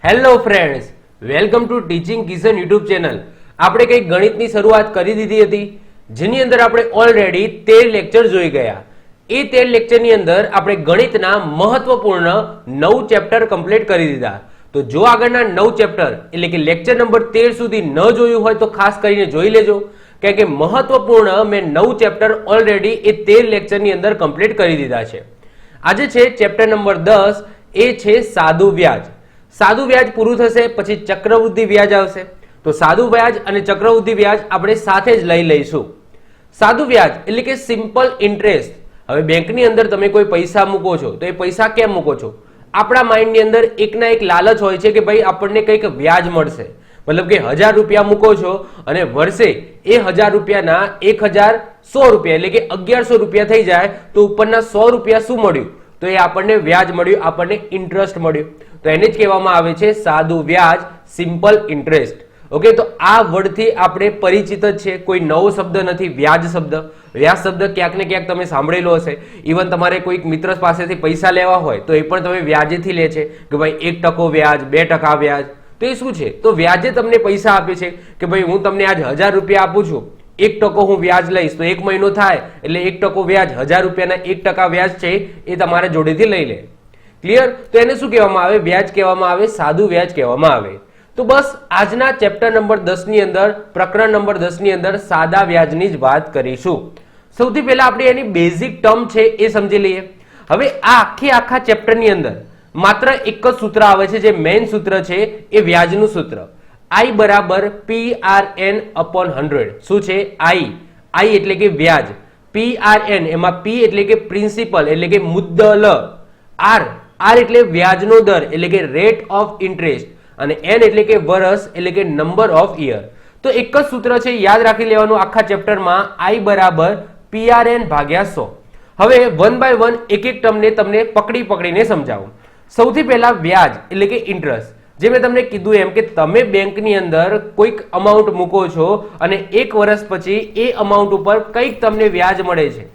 Hello friends, welcome to teaching Kishan YouTube channel. આપણે કંઈક ગણિતની શરૂઆત કરી દીધી હતી, જેની અંદર આપણે ઓલરેડી 13 લેક્ચર જોઈ ગયા. એ 13 લેક્ચરની અંદર આપણે ગણિતના મહત્વપૂર્ણ 9 ચેપ્ટર કમ્પ્લીટ કરી દીધા. તો જો આગળના 9 ચેપ્ટર એટલે કે લેક્ચર નંબર 13 સુધી ન જોયું હોય તો ખાસ કરીને જોઈ લેજો, કારણ કે મહત્વપૂર્ણ મેં 9 ચેપ્ટર ઓલરેડી એ 13 લેક્ચરની અંદર કમ્પ્લીટ કરી દીધા છે. આજે છે ચેપ્ટર નંબર 10, એ છે સાદું વ્યાજ. સાદું વ્યાજ પૂરું થશે પછી ચક્રવૃદ્ધિ વ્યાજ આવશે. તો સાદું વ્યાજ અને ચક્રવૃદ્ધિ વ્યાજ આપણે સાથે જ લઈ લઈશું. સાદું વ્યાજ એટલે કે સિમ્પલ ઇન્ટરેસ્ટ. હવે બેંકની અંદર તમે કોઈ પૈસા મૂકો છો તો એ પૈસા કેમ મૂકો છો? આપણા માઇન્ડની અંદર એકના એક લાલચ હોય છે કે ભાઈ આપણને કંઈક વ્યાજ મળશે. મતલબ કે 1000 રૂપિયા મૂકો છો અને વર્ષે એ 1000 રૂપિયાના 1100 રૂપિયા એટલે કે 1100 રૂપિયા થઈ જાય તો ઉપરના 100 રૂપિયા શું મળ્યું? તો એ આપણને વ્યાજ મળ્યું, આપણને ઇન્ટરેસ્ટ મળ્યું. તો એને જ કહેવામાં આવે છે સાદું વ્યાજ, સિમ્પલ ઇન્ટરેસ્ટ. ઓકે, તો આ વર્ડથી આપણે પરિચિત જ છે, કોઈ નવો શબ્દ નથી. વ્યાજ શબ્દ, વ્યાજ શબ્દ ક્યાંક ને ક્યાંક તમે સાંભળેલો હશે. ઇવન તમારે કોઈક મિત્ર પાસેથી પૈસા લેવા હોય તો એ પણ તમે વ્યાજેથી લે છે કે ભાઈ 1% વ્યાજ, 2% વ્યાજ. તો એ શું છે? તો વ્યાજે તમને પૈસા આપે છે કે ભાઈ હું તમને આજ 1000 રૂપિયા આપું છું, 1% હું વ્યાજ લઈશ તો 1 મહિનો થાય એટલે 1% વ્યાજ, 1000 રૂપિયાના 1% વ્યાજ છે એ તમારા જોડેથી લઈ લે. ક્લિયર? તો એને શું કહેવામાં આવે? વ્યાજ કહેવામાં આવે, સાદું વ્યાજ કહેવામાં આવે. તો બસ આજના ચેપ્ટર નંબર 10 ની અંદર, પ્રકરણ નંબર 10 ની અંદર સાદા વ્યાજની જ વાત કરીશું. સૌથી પહેલા આપણે એની બેઝિક ટર્મ છે એ સમજી લઈએ. હવે આ આખા ચેપ્ટરની અંદર માત્ર એક જ સૂત્ર આવે છે, જે મેઇન સૂત્ર છે એ વ્યાજનું સૂત્ર. I બરાબર PRN upon 100. શું છે? I એટલે કે વ્યાજ, PRN એમાં P એટલે કે પ્રિન્સિપલ એટલે કે મુદ્દલ, R એટલે વ્યાજનો દર એટલે કે રેટ ઓફ ઇન્ટરેસ્ટ, અને N એટલે કે વર્ષ એટલે કે નંબર ઓફ યર. તો એક જ સૂત્ર છે, યાદ રાખી લેવાનું આખા ચેપ્ટરમાં. I બરાબર PRN ભાગ્યા 100. હવે વન બાય વન એક એક ટર્મને તમને પકડીને સમજાવું. સૌથી પહેલા વ્યાજ એટલે કે ઇન્ટરેસ્ટ. જે મેં તમને કીધું એમ કે તમે બેંકની અંદર કોઈક અમાઉન્ટ મૂકો છો અને 1 વર્ષ પછી એ અમાઉન્ટ ઉપર કંઈક તમને વ્યાજ મળે છે,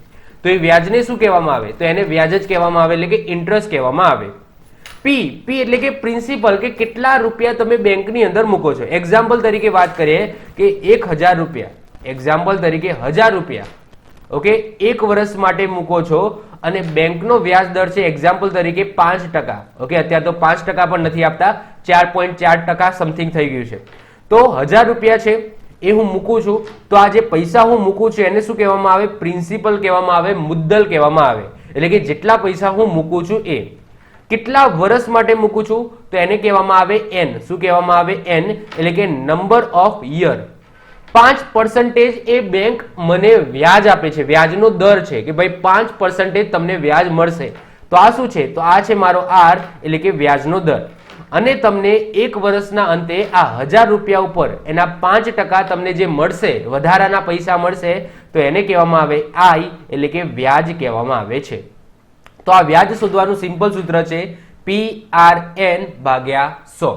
તો એ વ્યાજને શું કહેવામાં આવે? તો એને વ્યાજ જ કહેવામાં આવે, એટલે કે ઇન્ટરેસ્ટ કહેવામાં આવે. P એટલે કે પ્રિન્સિપલ, કે કેટલા રૂપિયા તમે બેંકની અંદર મૂકો છો. એક્ઝામ્પલ તરીકે વાત કરીએ કે 1000 રૂપિયા, એક્ઝામ્પલ તરીકે 1000 રૂપિયા ઓકે 1 વર્ષ માટે મૂકો છો અને બેંકનો વ્યાજ દર છે એક્ઝામ્પલ તરીકે 5%. ઓકે, અત્યારે તો 5% પણ નથી આપતા, 4.4% સમથિંગ થઈ ગયું છે. તો 1000 રૂપિયા છે એ હું મૂકું છું, તો આ જે પૈસા હું મૂકું છું એને શું કહેવામાં આવે? પ્રિન્સિપલ કહેવામાં આવે, મુદ્દલ કહેવામાં આવે. એટલે કે જેટલા પૈસા હું મૂકું છું એ. કેટલા વર્ષ માટે મૂકું છું તો એને કહેવામાં આવે N. શું કહેવામાં આવે? N એટલે કે number of year. 5% A bank મને વ્યાજ આપે છે, વ્યાજનો દર છે કે ભાઈ 5% તમને વ્યાજ મળશે. તો આ શું છે? તો આ છે મારો R એટલે કે વ્યાજનો દર. અને તમને 1 વર્ષના અંતે આ 1000 રૂપિયા ઉપર એના 5% તમને જે મળશે, વધારાના પૈસા મળશે, તો એને કહેવામાં આવે I એટલે કે વ્યાજ કહેવામાં આવે છે. તો આ વ્યાજ શોધવાનું સિમ્પલ સૂત્ર છે PRN ભાગ્યા 100.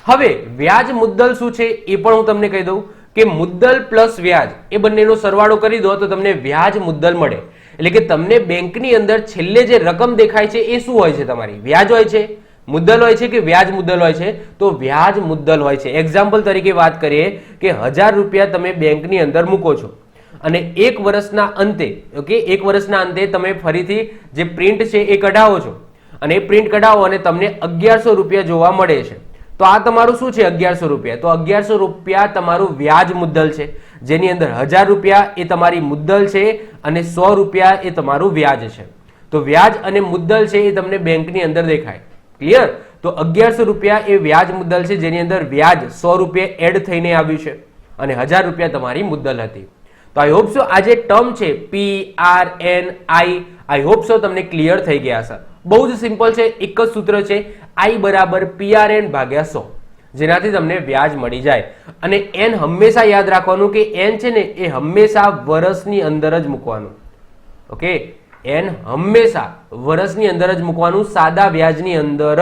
હવે વ્યાજ મુદ્દલ શું છે એ પણ હું તમને કહી દઉં કે મુદ્દલ પ્લસ વ્યાજ એ બંનેનો સરવાળો કરી દો તો તમને વ્યાજ મુદ્દલ મળે. એટલે કે તમને બેંકની અંદર છેલ્લે જે રકમ દેખાય છે એ શું હોય છે? તમારી વ્યાજ હોય છે, મુદ્દલ હોય છે કે વ્યાજ મુદ્દલ હોય છે? તો વ્યાજ મુદ્દલ હોય છે. એક્ઝામ્પલ તરીકે વાત કરીએ કે 1000 રૂપિયા તમે બેંકની અંદર મૂકો છો અને 1 વર્ષના અંતે, ઓકે, 1 વર્ષના અંતે તમે ફરીથી જે પ્રિન્ટ છે એ કઢાવો છો અને એ પ્રિન્ટ કઢાવો અને તમને 1100 રૂપિયા જોવા મળે છે. તો આ તમારું શું છે? 1100 રૂપિયા. તો 1100 રૂપિયા તમારું વ્યાજ મુદ્દલ છે, જેની અંદર 1000 રૂપિયા એ તમારી મુદ્દલ છે અને 100 રૂપિયા એ તમારું વ્યાજ છે. તો વ્યાજ અને મુદ્દલ છે એ તમને બેંકની અંદર દેખાય. ક્લિયર? તો 1100 રૂપિયા એ વ્યાજ મુદ્દલ છે, જેની અંદર વ્યાજ 100 રૂપિયા એડ થઈને આવ્યું છે અને 1000 રૂપિયા તમારી મુદ્દલ હતી. તો આઈ હોપ સો આ જે ટર્મ છે PRN આઈ હોપ સો તમને ક્લિયર થઈ ગયા હશે. બહુ જ સિમ્પલ છે, એક જ સૂત્ર છે, I બરાબર PRN ભાગ્યા 100, જેનાથી તમને વ્યાજ મળી જાય. અને N હંમેશા યાદ રાખવાનું કે N છે ને એ હંમેશા વર્ષની અંદર જ મૂકવાનું. ઓકે, N હંમેશા વર્ષની અંદર જ મૂકવાનું, સાદા વ્યાજની અંદર.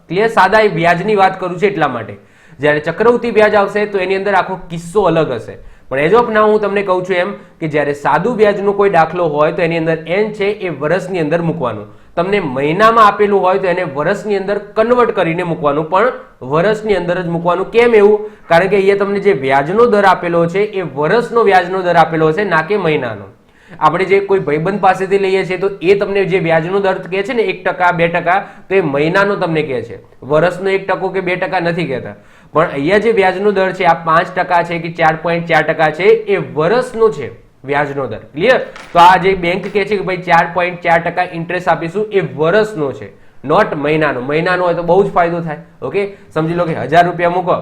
ક્લિયર? સાદા વ્યાજની વાત કરું છું એટલા માટે. જ્યારે ચક્રવૃદ્ધિ વ્યાજ આવશે તો એની અંદર આખો કિસ્સો અલગ હશે. પણ એઝ ઓફ નાઉ હું તમને કહું છું એમ કે જ્યારે સાદું વ્યાજનો કોઈ દાખલો હોય તો એની અંદર N છે એ વર્ષની અંદર મૂકવાનું. તમને મહિનામાં આપેલું હોય તો એને વર્ષની અંદર કન્વર્ટ કરીને મૂકવાનું, પણ વર્ષની અંદર જ મૂકવાનું. કેમ એવું? કારણ કે અહીંયા તમને જે વ્યાજનો દર આપેલો છે એ વર્ષનો વ્યાજનો દર આપેલો છે, ના કે મહિનાનો. આપણે જે કોઈ ભાઈબંધ પાસેથી લઈએ છીએ તો એ તમને જે વ્યાજનો દર કહે છે ને 1% 2%, તો એ મહિનાનો તમને કહે છે, વર્ષનો 1% કે 2% નથી કહેતા. પણ અહીંયા જે વ્યાજનો દર છે આ 5% છે કે 4.4% છે, એ વર્ષનો છે વ્યાજનો દર. ક્લિયર? તો આ જે બેંક કહે છે કે ભાઈ 4.4% ઇન્ટરેસ્ટ આપીશું, એ વર્ષનો છે, નોટ મહિનાનો. મહિનાનો હોય તો બહુ જ ફાયદો થાય. ઓકે, સમજી લો કે 1000 રૂપિયા મૂકો,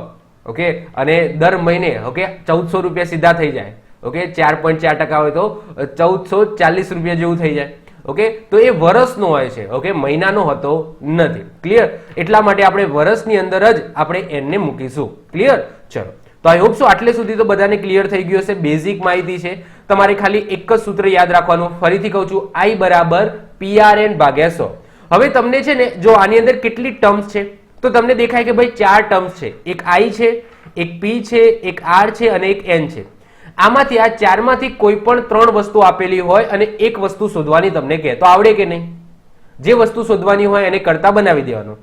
ઓકે, અને દર મહિને ઓકે 1400 રૂપિયા સીધા થઈ જાય. ઓકે, 4.4% હોય તો 1440 રૂપિયા જેવું થઈ જાય. ઓકે, તો એ વર્ષનો હોય છે. ઓકે, મહિનાનો હોતો નથી. ક્લિયર? એટલા માટે આપણે વર્ષની અંદર જ આપણે એને મૂકીશું. ક્લિયર? ચલો, તો આઈ હોપ સો આટલે સુધી તો બધાને ક્લિયર થઈ ગયું હશે. બેઝિક માહિતી છે. તમારે ખાલી એક જ સૂત્ર યાદ રાખવાનું. ફરીથી કહું છું, I બરાબર PRN ભાગ્યા 100. હવે તમને છે ને, જો આની અંદર કેટલી ટર્મ્સ છે તો તમને દેખાય કે ભાઈ 4 ટર્મ્સ છે. એક I છે, એક P છે, એક R છે અને એક N છે. આમાંથી આ 4 માંથી કોઈ પણ 3 વસ્તુ આપેલી હોય અને એક વસ્તુ શોધવાની તમને કહે તો આવડે કે નહીં? જે વસ્તુ શોધવાની હોય એને કરતા બનાવી દેવાનું.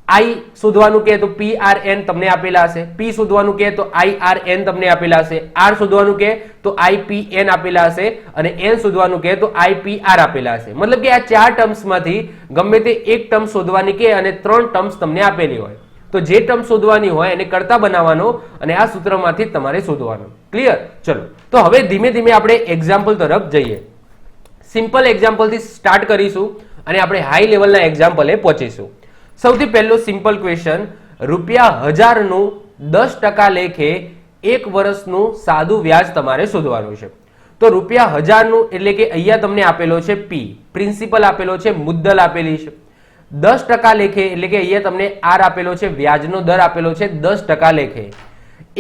I શોધવાનું કહે તો PRN તમને આપેલા હશે, P શોધવાનું કહે તો IRN તમને આપેલા હશે, R શોધવાનું કહે તો IPN આપેલા હશે અને N શોધવાનું કહે તો IPR આપેલા હશે. મતલબ કે આ 4 ટર્મ્સમાંથી ગમે તે એક ટર્મ શોધવાની કહે અને 3 ટર્મ્સ તમને આપેલી હોય તો જે ટર્મ શોધવાની હોય એને કરતા બનાવવાનો અને આ સૂત્રમાંથી તમારે શોધવાનું. ક્લિયર? ચલો, તો હવે ધીમે ધીમે આપણે એક્ઝામ્પલ તરફ જઈએ. સિમ્પલ એક્ઝામ્પલથી સ્ટાર્ટ કરીશું અને આપણે હાઈ લેવલના એક્ઝામ્પલે પહોંચીશું. સૌથી પહેલો સિમ્પલ ક્વેશ્ચન, ₹1000 નું 10% લેખે એક વર્ષનું સાદું વ્યાજ તમારે શોધવાનું છે. તો ₹1000 નું એટલે કે અહીંયા તમને આપેલો છે P, પ્રિન્સિપલ આપેલો છે, મુદ્દલ આપેલી છે. 10% લેખે એટલે કે અહીંયા તમને R આપેલો છે, વ્યાજનો દર આપેલો છે 10% લેખે.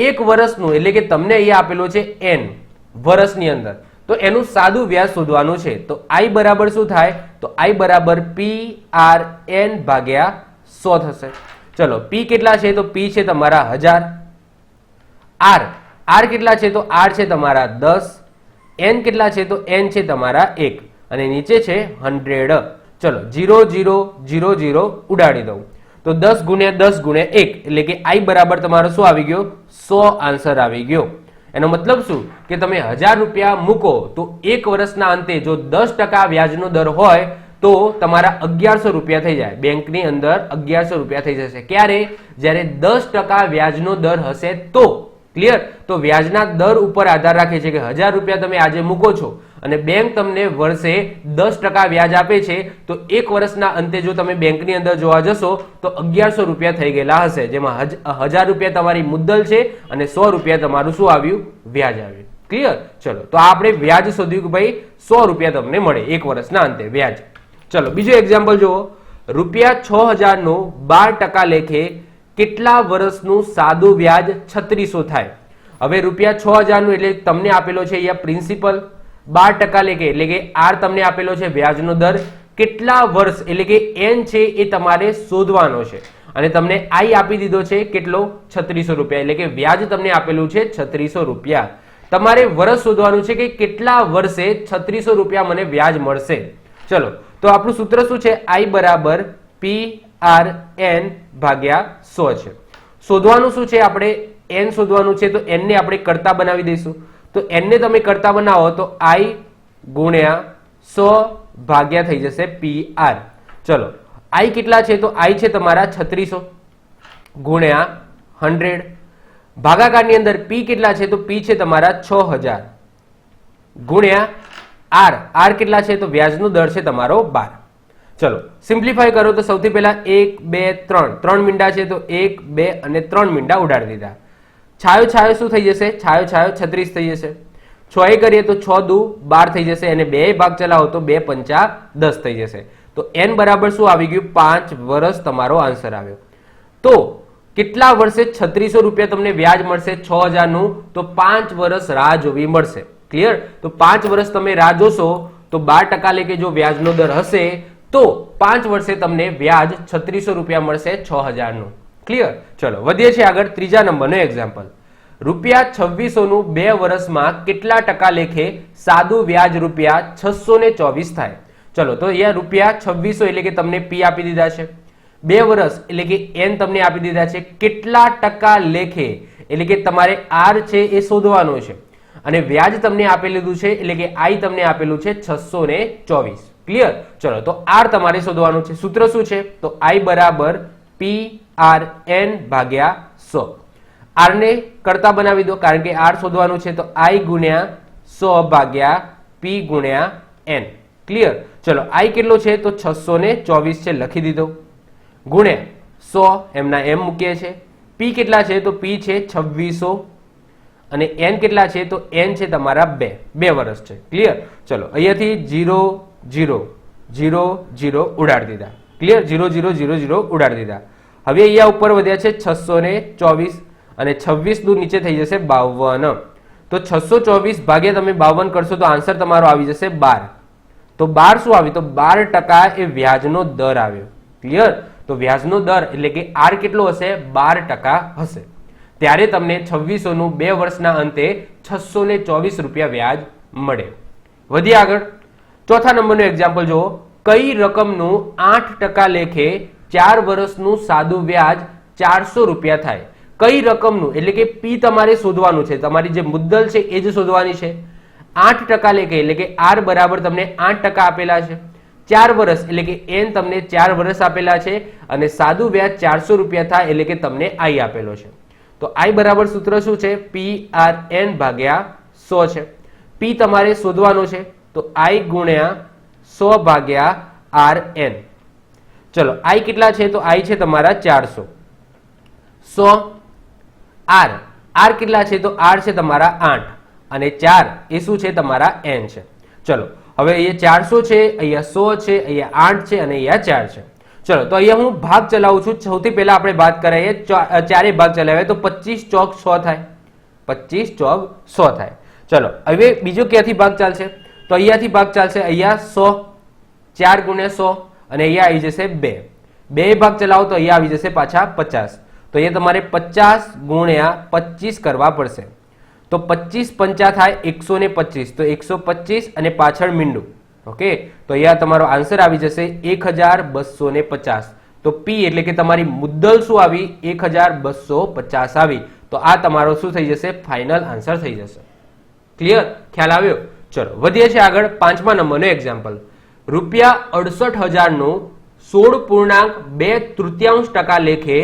એક વર્ષનું એટલે કે તમને અહીંયા આપેલો છે N, વર્ષની અંદર, તો એનું સાદું વ્યાજ શોધવાનું છે. તો I બરાબર શું થાય? તો I બરાબર PRN ભાગ્યા 100 થશે. ચલો, P કેટલા છે? તો P છે તમારા 1000. R કેટલા છે? તો R છે તમારા 10. N કેટલા છે? તો N છે તમારા 1 અને નીચે છે 100. ચલો, 0 0 0 0 ઉડાડી દઉં તો 10 ગુણ્યા 10 ગુણ્યા 1 એટલે કે I બરાબર તમારો શું આવી ગયો? 100 આન્સર આવી ગયો. એનો મતલબ શું કે તમે 1000 રૂપિયા મૂકો તો એક વર્ષના અંતે જો 10% વ્યાજનો દર હોય તો તમારા 1100 રૂપિયા થઈ જાય. બેંકની અંદર 1100 રૂપિયા થઈ જશે. ક્યારે? જ્યારે 10% વ્યાજનો દર હશે તો. ક્લિયર? તો વ્યાજના દર ઉપર આધાર રાખે છે કે 1000 રૂપિયા તમે આજે મૂકો છો અને બેંક તમને વર્ષે 10% વ્યાજ આપે છે તો એક વર્ષના અંતે જો તમે બેંકની અંદર જોવા જશો તો 1100 રૂપિયા થઈ ગયેલા હશે, જેમાં 1000 રૂપિયા તમારી મુદ્દલ છે અને 100 રૂપિયા તમારું શું આવ્યું? વ્યાજ આવ્યું. ક્લિયર? ચલો, તો આપણે વ્યાજ શોધ્યું કે ભાઈ 100 રૂપિયા તમને મળે એક વર્ષના અંતે વ્યાજ. ચલો, બીજો એક્ઝામ્પલ જુઓ. ₹6000 નું 12% લેખે કેટલા વર્ષનું સાદું વ્યાજ 3600 થાય? હવે ₹6000 નું એટલે તમને આપેલો છે અહીંયા પ્રિન્સિપલ, 12% લેખે એટલે કે R તમને આપેલો છે વ્યાજનો દર, કેટલા વર્ષ એટલે કે N છે એ તમારે શોધવાનો છે અને તમને I આપી દીધો છે કેટલો? 3600 રૂપિયા એટલે કે વ્યાજ તમને આપેલું છે 3600 રૂપિયા. તમારે વર્ષ શોધવાનું છે કે કેટલા વર્ષે 3600 રૂપિયા મને વ્યાજ મળશે. ચલો, તો આપણું સૂત્ર શું છે? I બરાબર PRN ભાગ્યા 100 છે. શોધવાનું શું છે? આપણે N શોધવાનું છે તો N ને આપણે કરતા બનાવી દઈશું. તો N ને તમે કરતા બનાવો તો I ગુણ્યા 100 ભાગ્યા થઈ જશે PR. ચલો, I કેટલા છે? તો I છે તમારા 3600 ગુણ્યા 100. ભાગાકારની અંદર P કેટલા છે? તો P છે તમારા 6000 ગુણ્યા R કેટલા છે? તો વ્યાજનો દર છે તમારો 12. ચલો, સિમ્પ્લિફાય કરો તો સૌથી પહેલા 1 2 3 મીંડા છે તો 1 2 અને 3 મીંડા ઉડાડી દીધા. છાયો છાયો શું થઈ જશે? છાયો છાયો 36 થઈ જશે. 6 કરીએ તો 6 દુ 12 થઈ જશે અને 2 ભાગ ચલાવો તો 2 પંચા 10 થઈ જશે. તો N બરાબર શું આવી ગયું? 5 વર્ષ તમારો આન્સર આવ્યો. તો કેટલા વર્ષે 3600 રૂપિયા તમને વ્યાજ મળશે 6000 નું? તો 5 વર્ષ રાહ જોવી મળશે. ક્લિયર? તો 5 વર્ષ તમે રાહ જોશો તો 12% લેકે જો વ્યાજનો દર હશે તો 5 વર્ષે તમને વ્યાજ 3600 રૂપિયા મળશે 6000 નું. ક્લિયર? ચલો, વધીએ છીએ આગળ. ત્રીજા નંબરનો એક્ઝામ્પલ. ₹2600 નું 2 વર્ષમાં કેટલા ટકા લેખે સાદું વ્યાજ ₹624 થાય? ચલો તો અહીંયા રૂપિયા 2600 એટલે કે તમને પી આપી દીધા છે. 2 વર્ષ એટલે કે એન તમને આપી દીધા છે. કેટલા ટકા લેખે એટલે કે તમારે આર છે એ શોધવાનું છે અને વ્યાજ તમને આપેલું છે એટલે કે આઈ તમને આપેલું છે 624. ક્લિયર? ચલો તો આર તમારે શોધવાનું છે. સૂત્ર શું છે? તો આઈ બરાબર પી આર એન ભાગ્યા 100. આર ને કરતા બનાવી દો કારણ કે આર શોધવાનું છે, તો આઈ ગુણ્યા 100 ભાગ્યા પી ગુણ્યા એન. ક્લિયર? ચલો આઈ કેટલો છે? તો 624 છે, લખી દીધો. ગુણ્યા 100 એમના એમ મૂકીએ છે. પી કેટલા છે? તો પી છે 2600 અને એન કેટલા છે? તો એન છે તમારા 2 વર્ષ છે. ક્લિયર? ચલો અહીંયાથી 0 0 0 0 ઉડાડી દીધા. ક્લિયર? 0 0 0 0 ઉડાડી દીધા. હવે અહીંયા ઉપર વધ્યા છે 624 અને 26 દૂર નીચે થઈ જશે 52. તો 624 ભાગ્યા તમે 52 કરશો તો આન્સર તમારો આવી જશે 12. તો 12 શું આવ્યું? તો 12% એ વ્યાજનો દર આવ્યો. ક્લિયર? તો વ્યાજનો દર એટલે કે આર કેટલો હશે? 12% હશે. ત્યારે તમને 2600 નું 2 વર્ષના અંતે 624 રૂપિયા વ્યાજ મળે. વધી આગળ ચોથા નંબરનું એક્ઝામ્પલ જુઓ. કઈ રકમનું 8% લેખે 4 વર્ષનું સાદું વ્યાજ 400 રૂપિયા થાય? કઈ રકમનું એટલે કે પી તમારે શોધવાનું છે, તમારી જે મુદ્દલ છે એ જ શોધવાની છે. 8% લેખે એટલે કે આર બરાબર તમને 8% આપેલા છે. 4 વર્ષ એટલે કે એન તમને 4 વર્ષ આપેલા છે અને સાદું વ્યાજ 400 રૂપિયા થાય એટલે કે તમને આઈ આપેલો છે. તો આઈ બરાબર સૂત્ર શું છે? પી આર એન ભાગ્યા 100 છે. પી તમારે શોધવાનો છે, તો આઈ ગુણ્યા 100 ભાગ્યા આર એન. ચલો આઈ કેટલા છે? તો આઈ છે તમારા 400. 100 આર, આર કેટલા છે? તો આર છે તમારા 8 અને 4 એ શું છે? તમારા એન છે. ચલો હવે અહીંયા 400 છે, અહીંયા 100 છે, અહીંયા 8 છે અને અહીંયા 4 છે. ચલો તો અહીંયા હું ભાગ ચલાવું છું. સૌથી પહેલા આપણે વાત કરીએ, ચારે ભાગ ચલાવીએ તો 25 ચોક 100 થાય. 25 ચોક 100 થાય. ચલો હવે બીજો ક્યાંથી ભાગ ચાલશે? તો અહીંયાથી ભાગ ચાલશે. અહીંયા 100, 4 ગુણ્યા 100 અને અહીંયા આવી જશે 2. 2 ભાગ ચલાવો તો અહીંયા આવી જશે પાછા 50. તો અહીંયા તમારે 50 ગુણ્યા 25 કરવા પડશે. તો 25 પંચા થાય 125. તો 125 અને પાછળ મીંડું. ઓકે, તો અહીંયા તમારો આન્સર આવી જશે 1250. તો પી એટલે કે તમારી મુદ્દલ શું આવી? 1250 આવી. તો આ તમારો શું થઈ જશે? ફાઇનલ આન્સર થઈ જશે. ક્લિયર? ખ્યાલ આવ્યો? ચલો વધીએ છીએ આગળ. 5મા નંબરનો એક્ઝામ્પલ. રૂપિયા 68,000 નું 16.2% લેખે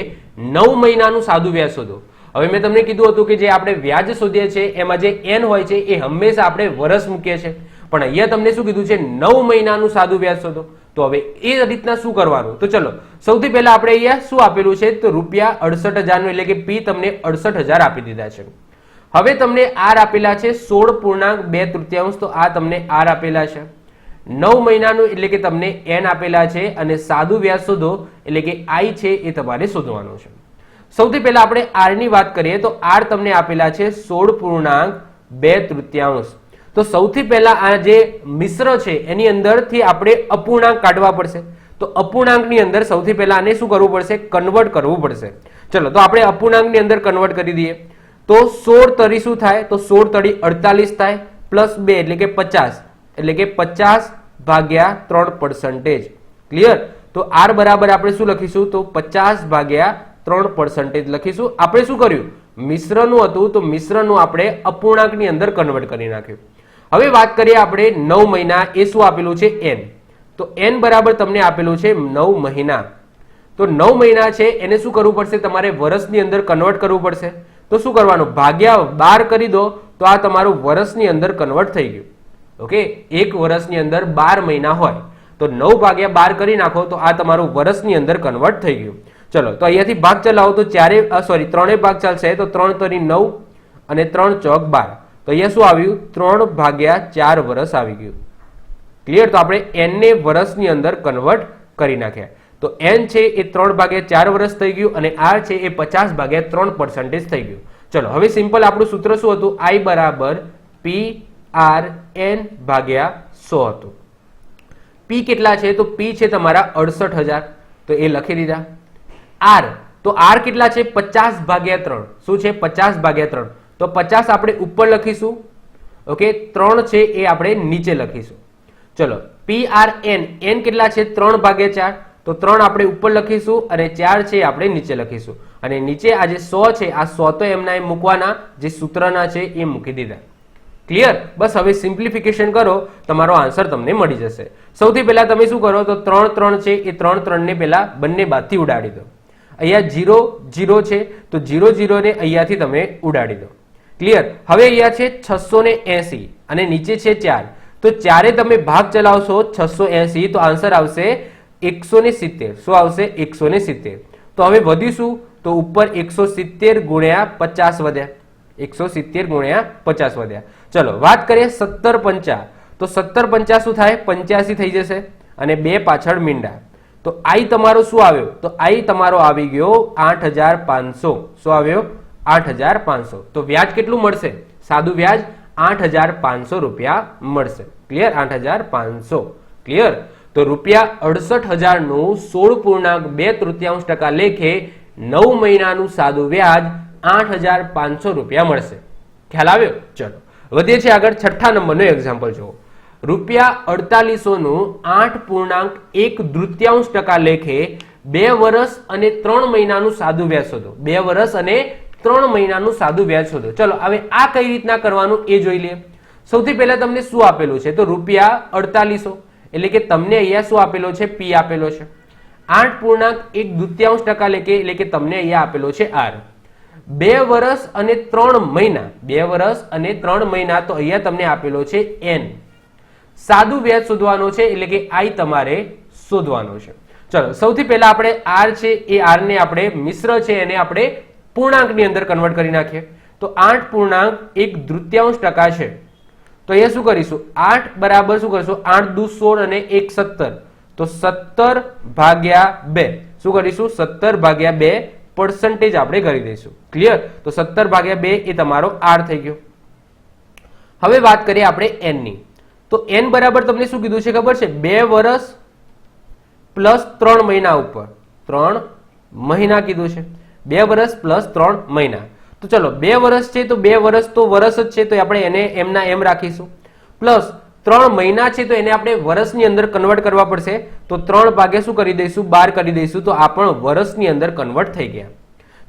9 મહિનાનું સાદું વ્યાજ શોધો. હવે મેં તમને કીધું હતું કે જે આપણે વ્યાજ શોધીએ છીએ એમાં જે એન હોય છે એ હંમેશા આપણે વર્ષ મૂકીએ છીએ, પણ અહીંયા તમને શું કીધું છે? 9 મહિનાનું સાદું વ્યાજ શોધો. તો હવે એ રીતના શું કરવાનું? તો ચલો સૌથી પહેલા આપણે અહીંયા શું આપેલું છે? તો રૂપિયા 68,000 એટલે કે પી તમને 68,000 આપી દીધા છે. હવે તમને આર આપેલા છે 16.2%. તો આ તમને આર આપેલા છે. 9 મહિનાનું એટલે કે તમને એન આપેલા છે અને સાદું વ્યાજ શોધો એટલે કે આઈ છે એ તમારે શોધવાનું છે. સૌથી પહેલા આપણે આર ની વાત કરીએ તો આર તમને આપેલા છે 16.2%. તો સૌથી પહેલા આ જે મિશ્ર છે એની અંદરથી આપણે અપૂર્ણાંક કાઢવા પડશે. તો અપૂર્ણાંકની અંદર સૌથી પહેલા આને શું કરવું પડશે? કન્વર્ટ કરવું પડશે. ચલો તો આપણે અપૂર્ણાંકની અંદર કન્વર્ટ કરી દઈએ. તો 16 તરી શું થાય? તો 16 તરી 48 થાય પ્લસ 2 એટલે કે 50 એટલે કે 50 ભાગ્યા 3%. ક્લિયર? તો આર બરાબર આપણે શું લખીશું? તો 50 ભાગ્યા 3% લખીશું. આપણે શું કર્યું? મિશ્રનું હતું તો મિશ્રનું આપણે અપૂર્ણાંકની અંદર કન્વર્ટ કરી નાખ્યું. હવે વાત કરીએ આપણે 9 મહિના. એ શું આપેલું છે? એન. તો એન બરાબર તમને આપેલું છે 9 મહિના. તો 9 મહિના છે એને શું કરવું પડશે? તમારે વર્ષની અંદર કન્વર્ટ કરવું પડશે. તો શું કરવાનું? ભાગ્યા 12 કરી દો તો આ તમારું વર્ષની અંદર કન્વર્ટ થઈ ગયું. ઓકે, એક વર્ષની અંદર 12 મહિના હોય તો 9 ભાગ્યા 12 કરી નાખો તો આ તમારું વર્ષની અંદર કન્વર્ટ થઈ ગયું. ચલો તો અહીંયાથી ભાગ ચલાવો તો ત્રણે ભાગ ચાલશે. તો 3 તરી 9 અને 3 ચોક 12. તો અહીંયા શું આવ્યું? 3 ભાગ્યા 4 વર્ષ આવી ગયું. ક્લિયર? તો આપણે એન ને વર્ષની અંદર કન્વર્ટ કરી નાખ્યા. તો એન છે એ 3 ભાગ્યા 4 વર્ષ થઈ ગયું અને આર છે એ 50 ભાગ્યા 3% થઈ ગયું. ચલો હવે સિમ્પલ આપણું સૂત્ર શું હતું? આઈ બરાબર પી આર એન ભાગ્યા 100 હતું. પી કેટલા છે? તો પી છે તમારા 68,000. તો એ લખી દીધા. આર, તો આર કેટલા છે? 50 ભાગ્યા 3. શું છે? 50 ભાગ્યા 3. તો 50 આપણે ઉપર લખીશું. ઓકે, 3 છે એ આપણે નીચે લખીશું. ચલો PRN n કેટલા છે 3/4 તો 3 આપણે ઉપર લખીશું અને 4 છે આપણે નીચે લખીશું અને નીચે આ જે 100 છે આ 100 તો એમના એમ મૂકવાના જે સૂત્રના છે એ મૂકી દીધા ક્લિયર બસ હવે સિમ્પ્લિફિકેશન કરો તમારો આન્સર તમને મળી જશે સૌથી પહેલા તમે શું કરો તો 3 3 છે એ 3 3 ને પહેલા બંને બાદથી ઉડાડી દો અહીંયા 0 0 છે તો 0 0 ને અહીંયાથી તમે ઉડાડી દો ક્લિયર હવે અહીંયા છે 680 અને નીચે છે 4 તો ચારે તમે ભાગ ચલાવશો 680 તો આન્સર આવશે 170 શું આવશે 170 તો હવે વધીશું તો ઉપર 170 ગુણ્યા 50 વધ્યા 170 ગુણ્યા 50 વધ્યા ચલો વાત કરીએ 17 5 તો 17 5 શું થાય 85 થઈ જશે અને 2 પાછળ મીંડા તો આઈ તમારો શું આવ્યો તો આઈ તમારો આવી ગયો 8500 શું આવ્યો 8500 તો વ્યાજ કેટલું મળશે સાદું વ્યાજ 8500 રૂપિયા મળશે ક્લિયર 8500 ક્લિયર તો રૂપિયા 68000 નું 16.2 લેખે 9 મહિનાનું સાદું વ્યાજ 8500 રૂપિયા મળશે ખ્યાલ આવ્યો ચલો વધીએ છીએ આગળ છઠ્ઠા નંબરનો એક્ઝામ્પલ જુઓ રૂપિયા 4800 નું 8.1 લેખે 2 વર્ષ અને 3 મહિનાનું સાદું વ્યાજ શોધો 2 વર્ષ અને 3 મહિનાનું સાદું વ્યાજ શોધો ચલો હવે આ કઈ રીતના કરવાનું એ જોઈ લઈએ સૌથી પહેલા તમને શું આપેલું છે તો રૂપિયા 4800 એટલે કે તમને અહીંયા શું આપેલો છે પી આપેલો છે 8.1 લેખે એટલે કે તમને અહીંયા આપેલો છે આર 2 વર્ષ અને 3 મહિના 2 વર્ષ અને 3 મહિના તો અહીંયા તમને આપેલો છે એન સાદું વ્યાજ શોધવાનો છે એટલે કે આઈ તમારે શોધવાનો છે ચલો સૌથી પહેલા આપણે આર છે એ આર ને આપણે મિશ્ર છે એને આપણે પૂર્ણાંકની અંદર કન્વર્ટ કરી નાખીએ તો 8.1 છે તો અહીંયા શું કરીશું 8 બરાબર શું કરીશું 8 દુ 16 અને 1 17 તો 17/2 શું કરીશું 17/2 percentage આપણે કરી દઈશું ક્લિયર તો 17/2 એ તમારો આર થઈ ગયો હવે વાત કરીએ આપણે એન ની તો એન બરાબર તમને શું કીધું છે ખબર છે 2 વર્ષ પ્લસ 3 મહિના ઉપર 3 મહિના કીધું છે 2 વર્ષ પ્લસ 3 મહિના તો ચલો 2 વર્ષ છે તો 2 વર્ષ તો વર્ષ જ છે તો આપણે એને એમના એમ રાખીશું પ્લસ 3 મહિના છે તો એને આપણે વર્ષની અંદર કન્વર્ટ કરવા પડશે તો 3 ભાગે શું કરી દઈશું 12 કરી દઈશું તો આ પણ વર્ષની અંદર કન્વર્ટ થઈ ગયા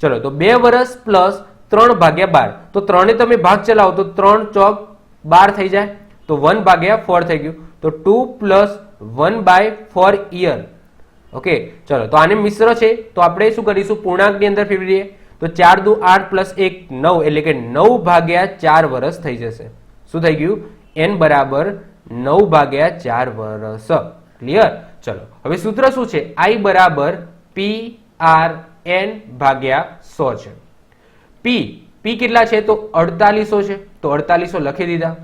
ચલો તો 2 વર્ષ પ્લસ 3/12 તો 3 ને તમે ભાગ ચલાવો તો 3 ચોક 12 થઈ જાય તો 1/4 થઈ ગયું તો 2 પ્લસ 1/4 યર ઓકે ચલો તો આને મિશ્ર છે તો આપણે શું કરીશું પૂર્ણાંકની અંદર ફેરવી દઈએ તો 4 દુ 8 પ્લસ 1 9 એટલે કે 9/4 વર્ષ થઈ જશે શું થઈ ગયું n બરાબર 9/4 વર્ષ ક્લિયર ચલો હવે સૂત્ર શું છે i બરાબર PRN ભાગ્યા 100 છે p કેટલા છે તો 4800 છે તો 4800 લખી દીધા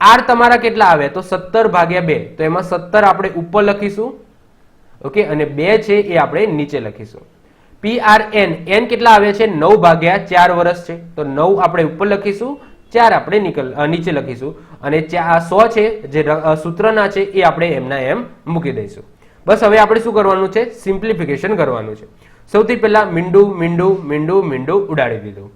આર તમારા કેટલા આવ્યા તો 17/2 તો એમાં 17 આપણે ઉપર લખીશું ઓકે અને 2 છે એ આપણે નીચે લખીશું PRN n કેટલા આવ્યા છે 9/4 વર્ષ છે તો 9 આપણે ઉપર લખીશું 4 આપણે નીચે લખીશું અને 100 છે જે સૂત્રના છે એ આપણે એમના એમ મૂકી દઈશું બસ હવે આપણે શું કરવાનું છે સિમ્પ્લિફિકેશન કરવાનું છે સૌથી પહેલા મીંડું મીંડું મીંડું મીંડું ઉડાડી દીધું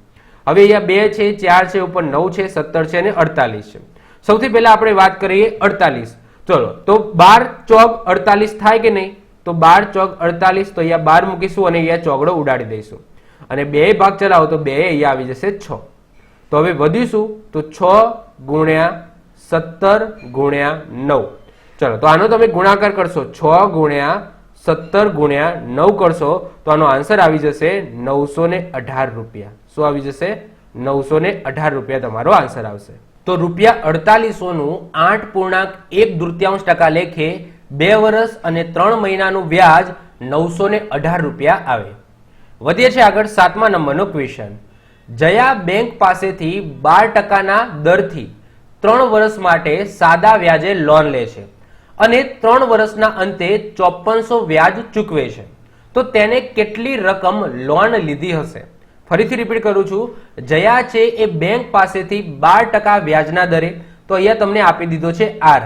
હવે અહીંયા 2 છે 4 છે ઉપર 9 છે 17 છે અને 48 છે સૌથી પહેલા આપણે વાત કરીએ 48 ચલો તો 12 ચોક 48 થાય કે નહીં તો 12 ચોક 48 તો અહીંયા 12 મૂકીશું અને અહીંયા ચોગડો ઉડાડી દઈશું અને 2 ભાગ ચલાવો તો 2 અહીંયા આવી જશે 6 તો હવે વધીશું તો 6 ગુણ્યા 17 ગુણ્યા 9 ચલો તો આનો તમે ગુણાકાર કરશો 6 ગુણ્યા 17 ગુણ્યા 9 કરશો તો આનો આન્સર આવી જશે 918 રૂપિયા શું આવી જશે 918 રૂપિયા તમારો આન્સર આવશે તો રૂપિયા 4800 નું 8.1 લેખે 2 વર્ષ અને 3 મહિનાનું વ્યાજ 918 રૂપિયા આવે વધીએ છે આગળ 7મા નંબરનો ક્વેશ્ચન જયા બેંક પાસેથી 12% દરથી 3 વર્ષ માટે સાદા વ્યાજે લોન લે છે અને 3 વર્ષના અંતે 5400 વ્યાજ ચૂકવે છે તો તેને કેટલી રકમ લોન લીધી હશે ફરીથી રિપીટ કરું છું જયા છે એ બેંક પાસેથી 12% વ્યાજના દરે તો અહીંયા તમને આપી દીધો છે આર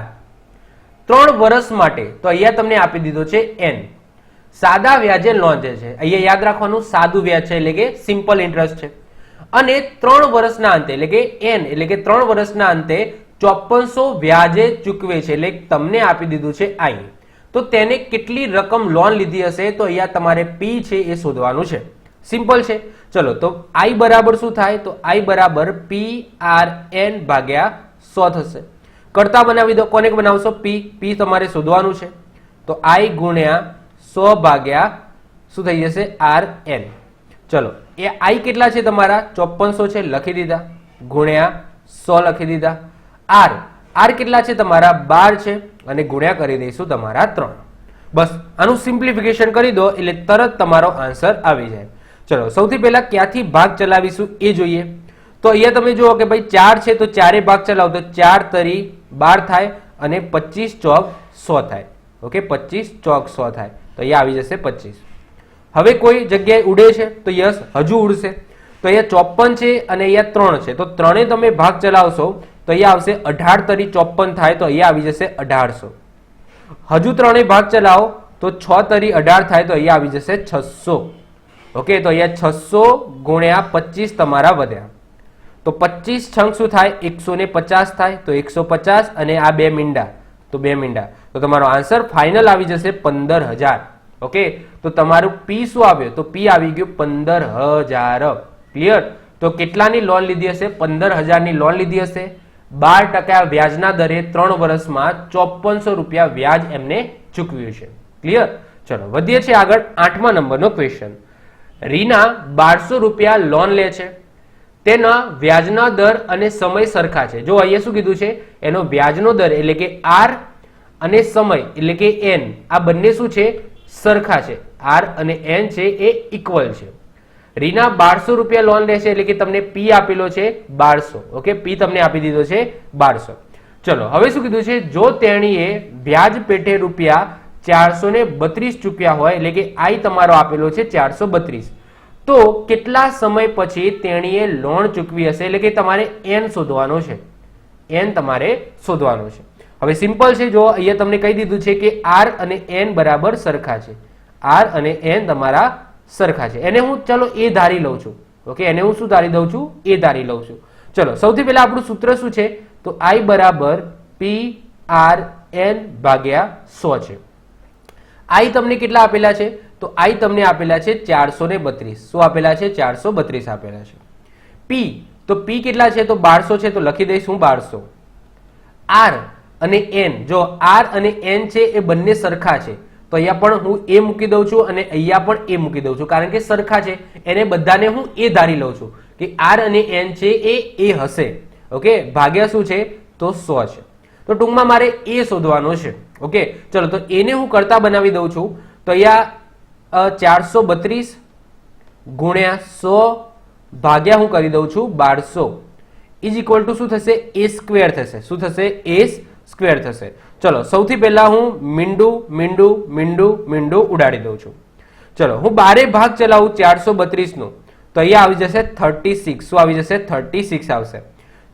3 વર્ષ માટે તો અહીંયા તમને આપી દીધો છે એન સાદા વ્યાજે લોન લે છે અહીંયા યાદ રાખવાનું સાદું વ્યાજ છે એટલે કે સિમ્પલ ઇન્ટરેસ્ટ છે અને 3 વર્ષના અંતે એટલે કે એન એટલે કે 3 વર્ષના અંતે 5400 વ્યાજે ચૂકવે છે, એટલે તમને આપી દીધું છે આઈ, તો તેને કેટલી રકમ લોન લીધી હશે, તો અહીંયા તમારે પી છે એ શોધવાનું છે. સિમ્પલ છે. ચલો તો આઈ બરાબર શું થાય, તો આઈ બરાબર પી આર એન ભાગ્યા 100 થશે. કરતા બનાવી દો. કોને બનાવશો? પી તમારે શોધવાનું છે, તો આઈ ગુણ્યા 100 ભાગ્યા શું થઈ જશે? R N. ચલો એ આઈ કેટલા છે તમારા? 5400 છે, લખી દીધા, ગુણ્યા 100 લખી દીધા. આર કેટલા છે તમારા? 12 છે, અને ગુણ્યા કરી દઈશું તમારા 3. બસ આનું સિમ્પ્લિફિકેશન કરી દો એટલે તરત તમારો આન્સર આવી જાય. ચલો સૌથી પહેલા ક્યાંથી ભાગ ચલાવીશું એ જોઈએ. તો અહીંયા તમે જુઓ કે ભાઈ 4 છે, તો 4 ભાગ ચલાવો તો 4 તરી 12 થાય, અને 25 ચોક 100 થાય. ઓકે, 25 ચોક 100 થાય, તો અહીંયા આવી જશે 25. હવે કોઈ જગ્યાએ ઉડે છે તો યસ હજુ ઉડશે. તો અહીંયા 54 છે અને અહીંયા 3 છે, તો ત્રણે તમે ભાગ ચલાવશો તો અહીંયા આવશે 18 તરી 54 થાય, તો અહીંયા આવી જશે 1800. હજુ ત્રણે ભાગ ચલાવો તો 6 તરી 18 થાય, તો અહીંયા આવી જશે 600. ઓકે, તો અહીંયા 600 ગુણ્યા 25 તમારા વધ્યા, તો 25 છંગ શું થાય? 150 થાય, તો 150, અને આ 2 મીંડા, તો 2 મીંડા, તો તમારો આન્સર ફાઇનલ આવી જશે 15000. ઓકે, તો તમારું પી શું આવ્યો? તો પી આવી ગયું 15000. ક્લિયર? તો કેટલાની લોન લીધી હશે? 15000 ની લોન લીધી હશે. 12% વ્યાજના દરે 3 વર્ષમાં 5400 રૂપિયા વ્યાજ એમને ચૂકવ્યું છે. ક્લિયર? ચલો વધીએ છીએ આગળ. 8મા નંબરનો ક્વેશ્ચન. રીના 1200 રૂપિયા લોન લે છે, તેના વ્યાજના દર અને સમય સરખા છે. જો અહીંયા શું કીધું છે? એનો વ્યાજનો દર એટલે કે આર અને સમય એટલે કે એન, આ બંને શું છે? સરખા છે. આર અને એન છે એ ઇક્વલ છે. રીના 1200 રૂપિયા લોન લેશે, એટલે કે તમને પી આપેલો છે 1200. ઓકે, પી તમને આપી દીધો છે 1200. ચલો હવે શું કીધું છે? જો તેણીએ વ્યાજ પેટે રૂપિયા 432 ચૂક્યા હોય, એટલે કે આઈ તમારો આપેલો છે 432, તો કેટલા સમય પછી તેણીએ લોન ચૂકવી હશે? એટલે કે તમારે એન શોધવાનો છે. એન તમારે શોધવાનો છે. હવે સિમ્પલ છે. જો અહીંયા તમને કહી દીધું છે કે આર અને એન બરાબર સરખા છે. આર અને એન તમારા સરખા છે. એને હું ચલો એ ધારી લઉં છું. ઓકે, એને હું શું ધારી દઉં છું? એ ધારી લઉં છું. ચલો સૌથી પહેલા આપણું સૂત્ર શું છે? તો આઈ બરાબર પી આર એન ભાગ્યા 100 છે. આઈ તમને કેટલા આપેલા છે? તો આઈ તમને આપેલા છે 432. શું આપેલા છે? 432 આપેલા છે. પી, તો પી કેટલા છે? તો 1200 છે, તો લખી દઈશ હું 1200. આર અને એન, જો આર અને એન છે એ બંને સરખા છે, તો અહીંયા પણ હું એ મૂકી દઉં છું અને અહીંયા પણ એ મૂકી દઉં છું, કારણ કે સરખા છે. એને બધાને હું એ ધારી લઉં છું કે આર અને એન છે એ હશે. ઓકે, ભાગ્યા શું છે? તો 100 છે. તો ટૂંકમાં મારે એ શોધવાનો છે. ઓકે, ચલો તો એને હું કરતા બનાવી દઉં છું. તો અહીંયા 432 ગુણ્યા 100 ભાગ્યા હું કરી દઉં છું 1200 ઇઝ ઇક્વલ ટુ શું થશે? એ સ્ક્વેર થશે. શું થશે? એ સ્ક્વેર થશે. ચલો સૌથી પહેલા હું મીંડું ઉડાડી દઉં છું. ચલો હું 12 ભાગ ચલાવું 432 નો, તો અહીંયા આવી જશે 36. શું આવી જશે? 36 આવશે.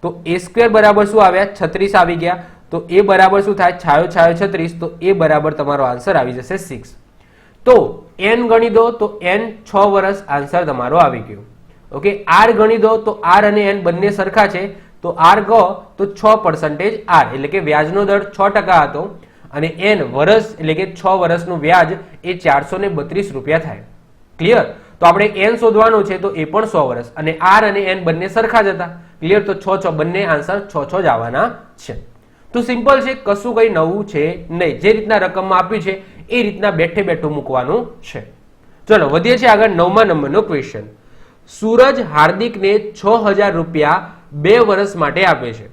તો એ સ્ક્વેર બરાબર શું આવ્યા? 36 આવી ગયા. તો એ બરાબર શું થાય? છાયો 36, તો એ બરાબર તમારો આન્સર આવી જશે 6. તો એન ગણી દો, તો એન 6 વર્ષ આન્સર તમારો આવી ગયો. ઓકે, આર ગણી દો, તો આર અને એન બંને સરખા છે, તો આર ગો તો 6% આર, એટલે કે વ્યાજનો દર 6% હતો, અને એન વર્ષ એટલે કે 6 વર્ષનું વ્યાજ એ 432 રૂપિયા થાય. ક્લિયર? તો આપણે એન શોધવાનું છે, તો એ પણ 100 વર્ષ, અને આર અને એન બંને સરખા જ હતા. ક્લિયર? તો 6 બંને આન્સર 6 જ આવવાના છે. તો સિમ્પલ છે, કશું કઈ નવું છે નહીં. જે રીતના રકમમાં આપ્યું છે એ રીતના બેઠે બેઠું મૂકવાનું છે. ચલો વધીએ છીએ આગળ. 9મા નંબરનો ક્વેશ્ચન. સૂરજ હાર્દિકને 6000 રૂપિયા 2 વર્ષ માટે આપે છે,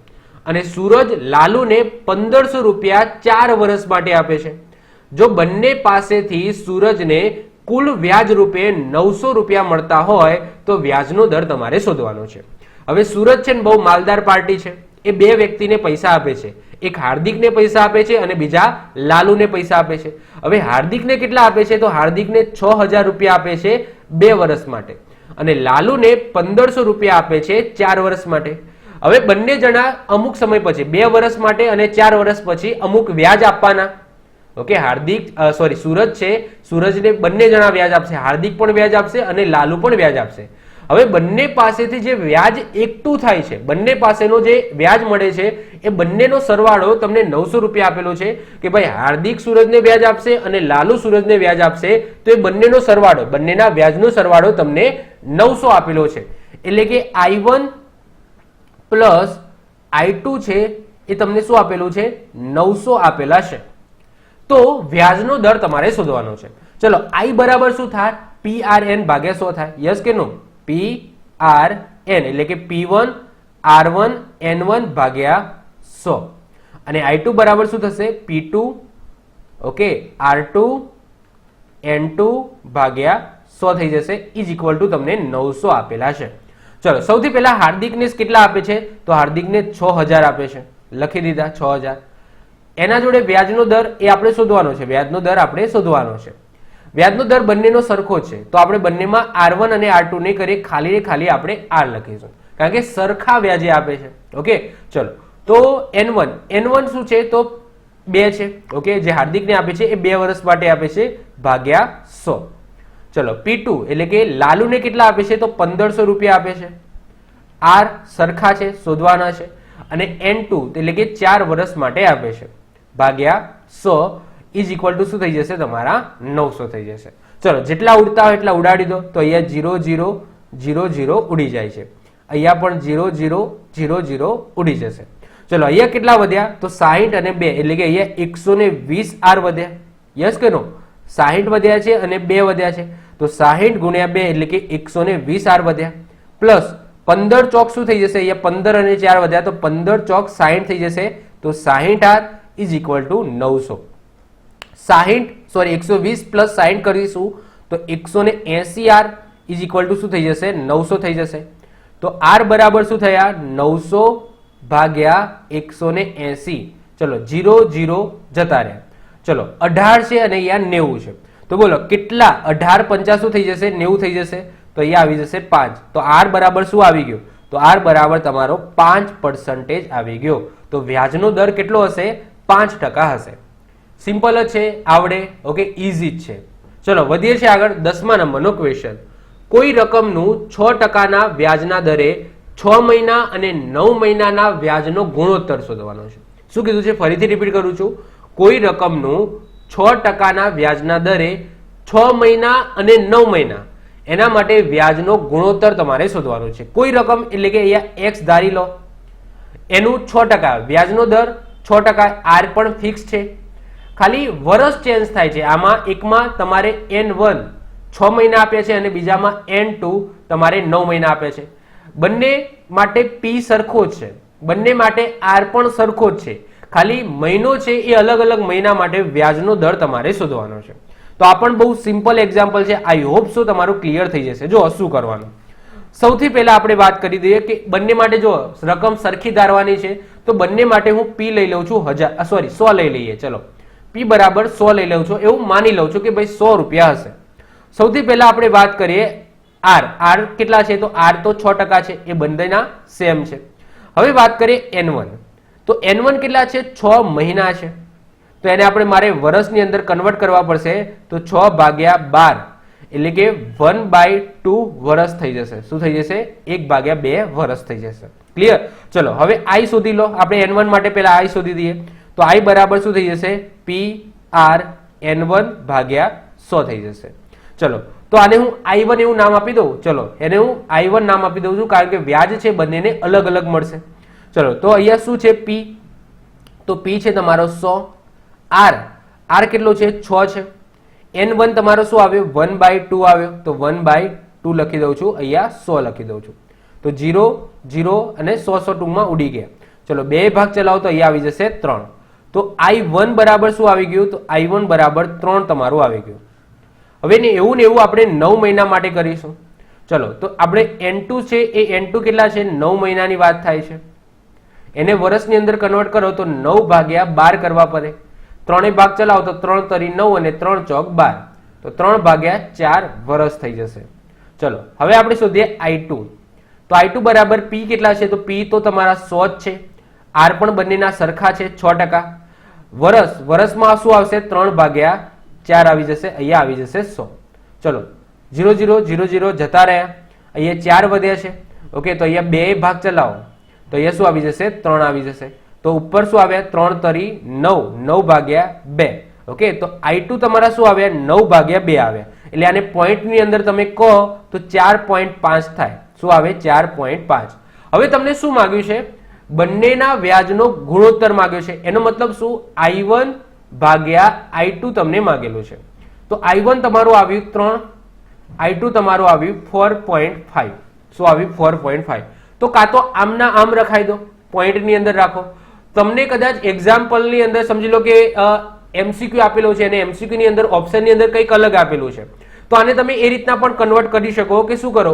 અને સૂરજ લાલુને 1500 રૂપિયા 4 વર્ષ માટે આપે છે. જો બંને પાસેથી સૂરજને કુલ વ્યાજ રૂપે 900 રૂપિયા મળતા હોય તો વ્યાજનો દર તમારે શોધવાનો છે. હવે સૂરજ છે ને બહુ માલદાર પાર્ટી છે. એ બે વ્યક્તિને પૈસા આપે છે. એક હાર્દિકને પૈસા આપે છે અને બીજા લાલુને પૈસા આપે છે. હવે હાર્દિકને કેટલા આપે છે? તો હાર્દિકને 6000 રૂપિયા આપે છે 2 વર્ષ માટે, અને લાલુને 1500 રૂપિયા આપે છે 4 વર્ષ માટે. હવે બંને જણા અમુક સમય પછી 2 વર્ષ માટે અને 4 વર્ષ પછી અમુક વ્યાજ આપવાના. ઓકે, સૂરજ છે, સૂરજને બંને જણા વ્યાજ આપશે. હાર્દિક પણ વ્યાજ આપશે અને લાલુ પણ વ્યાજ આપશે. હવે બંને પાસેથી જે વ્યાજ એકઠું થાય છે, બંને પાસેનો જે વ્યાજ મળે છે એ બંનેનો સરવાળો તમને 900 રૂપિયા આપેલો છે કે ભાઈ હાર્દિક સુરજને વ્યાજ આપશે અને લાલુ સુરજને વ્યાજ આપશે, તો એ બંનેનો સરવાળો, બંનેના વ્યાજનો સરવાળો તમને 900 આપેલો છે. એટલે કે I1 પ્લસ I2 છે એ તમને શું આપેલું છે? 900 આપેલા છે. તો વ્યાજનો દર તમારે શોધવાનો છે. ચલો, I બરાબર શું થાય? PRN ભાગ્યા 100 થાય. યસ કે નો? PRN એટલે કે P1 R1 N1 ભાગ્યા 100 અને I2 બરાબર શું થશે? P2 ઓકે R2 N2 ભાગ્યા 100 થઈ જશે, ઇઝ ઇક્વલ ટુ તમને 900 આપેલા છે. ચલો, સૌથી પહેલા હાર્દિકને કેટલા આપે છે? તો હાર્દિકને 6000 આપે છે, લખી દીધા 6000. એના જોડે વ્યાજનો દર એ આપણે શોધવાનો છે, વ્યાજનો દર આપણે શોધવાનો છે. વ્યાજનો દર બંનેનો સરખો છે, તો આપણે બંનેમાં R1 અને R2 ને કરીએ, ખાલી ખાલી આપણે R લખીશું કારણ કે સરખા વ્યાજે આપે છે. ઓકે, ચલો, તો N1 શું છે? તો 2 છે. ઓકે, જે હાર્દિકને આપે છે એ 2 વર્ષ માટે આપે છે ભાગ્યા 100. ચલો, P2 એટલે કે લાલુને કેટલા આપે છે? તો 1500 રૂપિયા આપે છે. R સરખા છે, શોધવાના છે. અને N2 એટલે કે 4 વર્ષ માટે આપે છે ભાગ્યા 100 ઇઝ ઇક્વલ ટુ શું થઈ જશે? તમારા 900 થઈ જશે. ચલો, જેટલા ઉડતા હોય એટલા ઉડાડી દો. તો અહીંયા 0 0 0 0 ઉડી જાય છે, અહીંયા પણ 0 0 0 0 ઉડી જશે. ચલો, અહીંયા કેટલા વધ્યા? તો 60 અને 2 એટલે કે અહીંયા 120 R વધ્યા. યસ કે નો? 60 વધ્યા છે અને 2 વધ્યા છે, તો 60 ગુણ્યા 2 એટલે કે 120 R વધ્યા. પ્લસ 15 ચોક શું થઈ જશે? અહીંયા 15 અને 4 વધ્યા, તો 15 ચોક 60 થઈ જશે, તો 60 R is equal to 900. 120 plus 60 કરીશું તો 180 R ઇઝ ઇક્વલ ટુ શું થઈ જશે? 900 થઈ જશે. તો R બરાબર શું થયા? 900 ભાગ્યા 180. ચલો, 0 0 જતા રહ્યા. ચલો, 18 છે અને અહીંયા 90 છે, તો બોલો કેટલા? 18 50 શું થઈ જશે? 90 થઈ જશે. તો અહીંયા આવી જશે 5. તો R બરાબર શું આવી ગયો? તો R બરાબર તમારો 5% આવી ગયો. તો વ્યાજનો દર કેટલો હશે? 5% હશે. સિમ્પલ જ છે, આવડે. ઓકે, ઇઝી જ છે. ચલો, વધીએ છીએ આગળ. 10મા નંબરનો ક્વેશ્ચન. કોઈ રકમનું 6% વ્યાજના દરે 6 મહિના અને 9 મહિનાના વ્યાજનો ગુણોત્તર શોધવાનો છે. શું કીધું છે? ફરીથી રિપીટ કરું છું. કોઈ રકમનું 6% વ્યાજના દરે 6 મહિના અને 9 મહિના એના માટે વ્યાજનો ગુણોત્તર તમારે શોધવાનો છે. કોઈ રકમ એટલે કે અહીંયા x ધારી લો, એનું 6% વ્યાજનો દર 6%, R પણ ફિક્સ છે, ખાલી વર્ષ ચેન્જ થાય છે. આમાં એકમાં તમારે N1 6 મહિના આપ્યા છે અને બીજામાં N2 તમારે 9 મહિના આપ્યા છે. બંને માટે P સરખો જ છે, બંને માટે R પણ સરખો જ છે, ખાલી મહિનો છે એ અલગ અલગ મહિના માટે વ્યાજનો દર તમારે શોધવાનો છે. તો આ પણ બહુ સિમ્પલ એક્ઝામ્પલ છે. આઈ હોપ સો તમારું ક્લિયર થઈ જશે. જો શું કરવાનું, સૌથી પહેલા આપણે વાત કરી દઈએ કે બંને માટે જો રકમ સરખી ધારવાની છે તો બંને માટે હું P લઈ લઉં છું 100 લઈ લઈએ. ચલો, P બરાબર 100 લઈ લઉં છું, એવું માની લઉં છું કે ભાઈ 100 રૂપિયા હશે. સૌથી પહેલા આપણે વાત કરીએ R કેટલા છે? તો R તો 6% છે, એ બંનેના સેમ છે. હવે વાત કરીએ N1, તો N1 કેટલા છે? 6 મહિના છે, તો એને આપણે મારે વર્ષની અંદર કન્વર્ટ કરવા પડશે. તો 6 ભાગ્યા 12 એટલે કે 1/2 વર્ષ થઈ જશે. શું થઈ જશે? 1/2 વર્ષ થઈ જશે. ક્લિયર? ચલો, હવે I શોધી લો. આપણે N1 માટે પહેલા I શોધી દઈએ. તો I બરાબર શું થઈ જશે? PR N1 ભાગ્યા 100 થઈ જશે. ચલો, તો આને હું I1 એવું નામ આપી દઉં. ચલો, એને હું I1 નામ આપી દઉં છું કારણ કે વ્યાજ છે બંનેને અલગ અલગ મળશે. ચલો, તો અહીંયા શું છે? P. તો P છે તમારો 100. R કેટલો છે? 6 છે. N1 તમારો શું આવ્યો? 1/2 આવ્યો, તો 1/2 લખી દઉં છું, અહીંયા 100 લખી દઉં છું. તો 0 0 અને 100 ટૂંકમાં ઉડી ગયા. ચલો, 2 ભાગ ચલાવો તો અહીંયા આવી જશે 3. તો I1 બરાબર શું આવી ગયું? તો I1 બરાબર 3 તમારું આવી ગયું. હવે ને એવું આપણે 9 મહિના માટે કરીશું. ચલો, તો આપણે N2 છે એ N2 કેટલા છે? 9 મહિનાની વાત થાય છે. એને વર્ષની અંદર કન્વર્ટ કરો તો 9 ભાગ્યા 12 કરવા પડે. 3 ભાગ ચલાવો તો 3 તરી 9 અને 3 ચોક 12, તો 3 ભાગ્યા 4 વર્ષ થઈ જશે. ચલો, હવે આપણે શોધીએ I2. તો I2 બરાબર P કેટલા છે? તો P તો તમારા 100 જ છે, R પણ બંનેના સરખા છે 6%. વર્ષમાં શું આવશે? 3 ભાગ્યા 4 આવી જશે, અહીંયા આવી જશે 100. ચલો, 0 0 0 0 જતા રહ્યા. અહીંયા 4 વધ્યા છે. ઓકે, તો અહીંયા 2 ભાગ ચલાવો તો અહીંયા શું આવી જશે? 3 આવી જશે. તો ઉપર શું આવ્યા? 3 તરી 9, 9 ભાગ્યા 2. ઓકે, તો I2 તમારા શું આવ્યા? 9 ભાગ્યા 2 આવ્યા. એટલે આને પોઈન્ટની અંદર તમે કહો તો 4.5 થાય. શું આવે? 4.5. હવે તમને શું માંગ્યું છે? બંનેના વ્યાજનો ગુણોત્તર માંગ્યો છે. એનો મતલબ શું? I1 ભાગ્યા I2 તમને માંગેલું છે. તો I1 તમારું આવ્યું 3, I2 તમારું આવ્યું 4.5. શું આવ્યું? 4.5. તો કાં તો આમના આમ રખાઈ દો, પોઈન્ટની અંદર રાખો. તમને કદાચ એક્ઝામ્પલની અંદર સમજી લો કે MCQ આપેલો છે અને MCQ ની અંદર ઓપ્શનની અંદર કંઈક અલગ આપેલું છે, તો આને તમે એ રીતના પણ કન્વર્ટ કરી શકો કે શું કરો?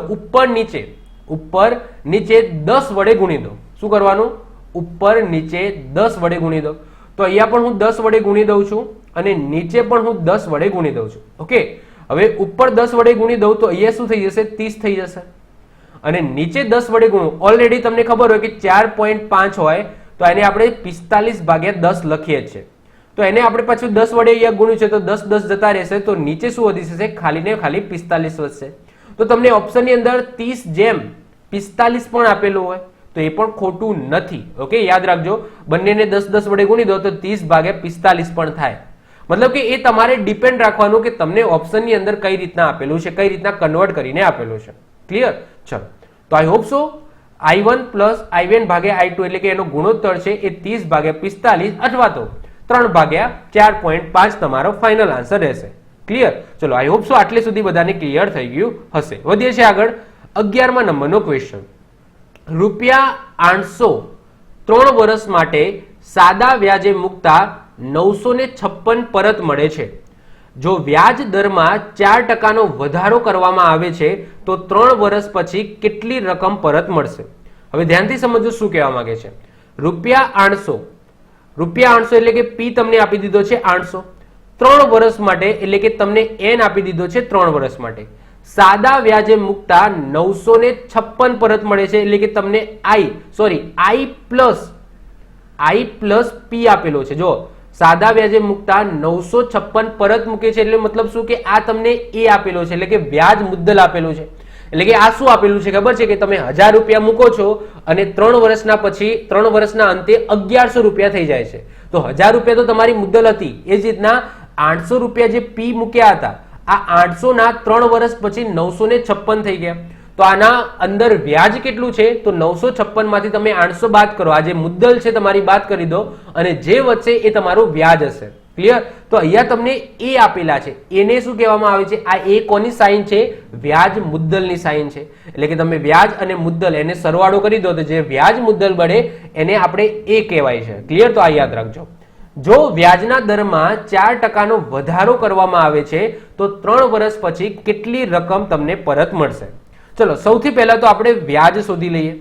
ઉપર નીચે 10 વડે ગુણી દો. શું કરવાનું? ઉપર નીચે 10 વડે ગુણી દો. તો અહીંયા પણ હું 10 વડે ગુણી દઉં છું અને નીચે પણ હું 10 વડે ગુણી દઉં છું. ઓકે, હવે ઉપર 10 વડે ગુણી દઉં તો અહીંયા શું થઈ જશે? 30 થઈ જશે. અને નીચે 10 વડે ગુણું, ઓલરેડી તમને ખબર હોય કે 4.5 હોય તો એને આપણે 45 ભાગ્યા 10 લખીએ છીએ. તો એને આપણે પાછું 10 વડે અહીંયા ગુણ્યું છે તો 10 10 જતા રહેશે, તો નીચે શું વધી જશે? ખાલી ને ખાલી 45 વધશે. તો તમને ઓપ્શનની અંદર 30:45 પણ આપેલું હોય તો એ પણ ખોટું નથી. ઓકે, યાદ રાખજો, બંનેને 10 10 વડે ગુણી દો તો 30/45 પણ થાય. મતલબ કે એ તમારે ડિપેન્ડ રાખવાનું કે તમને ઓપ્શનની અંદર કઈ રીતના આપેલું છે, કઈ રીતના કન્વર્ટ કરીને આપેલું છે. ક્લિયર? ચલો, તો I hope so I1 plus I1 ભાગ્યા I2 એટલે કે એનો ગુણોત્તર છે એ 30/45 અથવા તો 3/4.5 તમારો ફાઇનલ આન્સર રહેશે. ક્લિયર? ચલો, આઈ હોપ સો આટલે સુધી બધાને ક્લિયર થઈ ગયું હશે. વધીએ છે આગળ 11મા નંબરનો ક્વેશ્ચન. ₹800 3 વર્ષ માટે સાદા વ્યાજે મુકતા 956 પરત મળે છે. જો વ્યાજ દરમાં 4% વધારો કરવામાં આવે છે તો 3 વર્ષ પછી કેટલી રકમ પરત મળશે? હવે ધ્યાનથી સમજો શું કહેવા માંગે છે. ₹800 એટલે કે P તમને આપી દીધો છે 800, 3 વર્ષ માટે એટલે કે તમને N આપી દીધો છે 3 વર્ષ માટે. સાદા વ્યાજે મુકતા 956 પરત મળે છે એટલે કે તમને I પ્લસ P આપેલો છે. જો સાદા વ્યાજે મુકતા 956 પરત મૂકે છે એટલે મતલબ શું કે આ તમને એ આપેલો છે એટલે કે વ્યાજ મુદ્દલ આપેલું છે. એટલે કે આ શું આપેલું છે ખબર છે કે તમે 1000 રૂપિયા મૂકો છો અને 3 વર્ષના પછી 3 વર્ષના અંતે 1100 રૂપિયા થઈ જાય છે. તો 1000 રૂપિયા તો તમારી મુદ્દલ હતી. એ જ રીતના 800 રૂપિયા જે P મૂક્યા હતા, આ 800 ના 3 વર્ષ પછી 956 થઈ ગયા. તો આના અંદર વ્યાજ કેટલું છે? તો 956 માંથી તમે 800 બાદ કરો, આ જે મુદ્દલ છે તમારી બાદ કરી દો અને જે વધશે એ તમારું વ્યાજ હશે. ક્લિયર? તો અહીંયા તમને એ આપેલા છે, એને શું કહેવામાં આવે છે? આ એ કોની સાઇન છે? વ્યાજ મુદ્દલની સાઇન છે. એટલે કે તમે વ્યાજ અને મુદ્દલ એને સરવાળો કરી દો તો જે વ્યાજ મુદ્દલ બળે એને આપણે એ કહેવાય છે. ક્લિયર? તો આ યાદ રાખજો. જો વ્યાજના દરમાં 4%નો વધારો કરવામાં આવે છે તો 3 વર્ષ પછી કેટલી રકમ તમને પરત મળશે? ચલો, સૌથી પહેલા તો આપણે વ્યાજ શોધી લઈએ.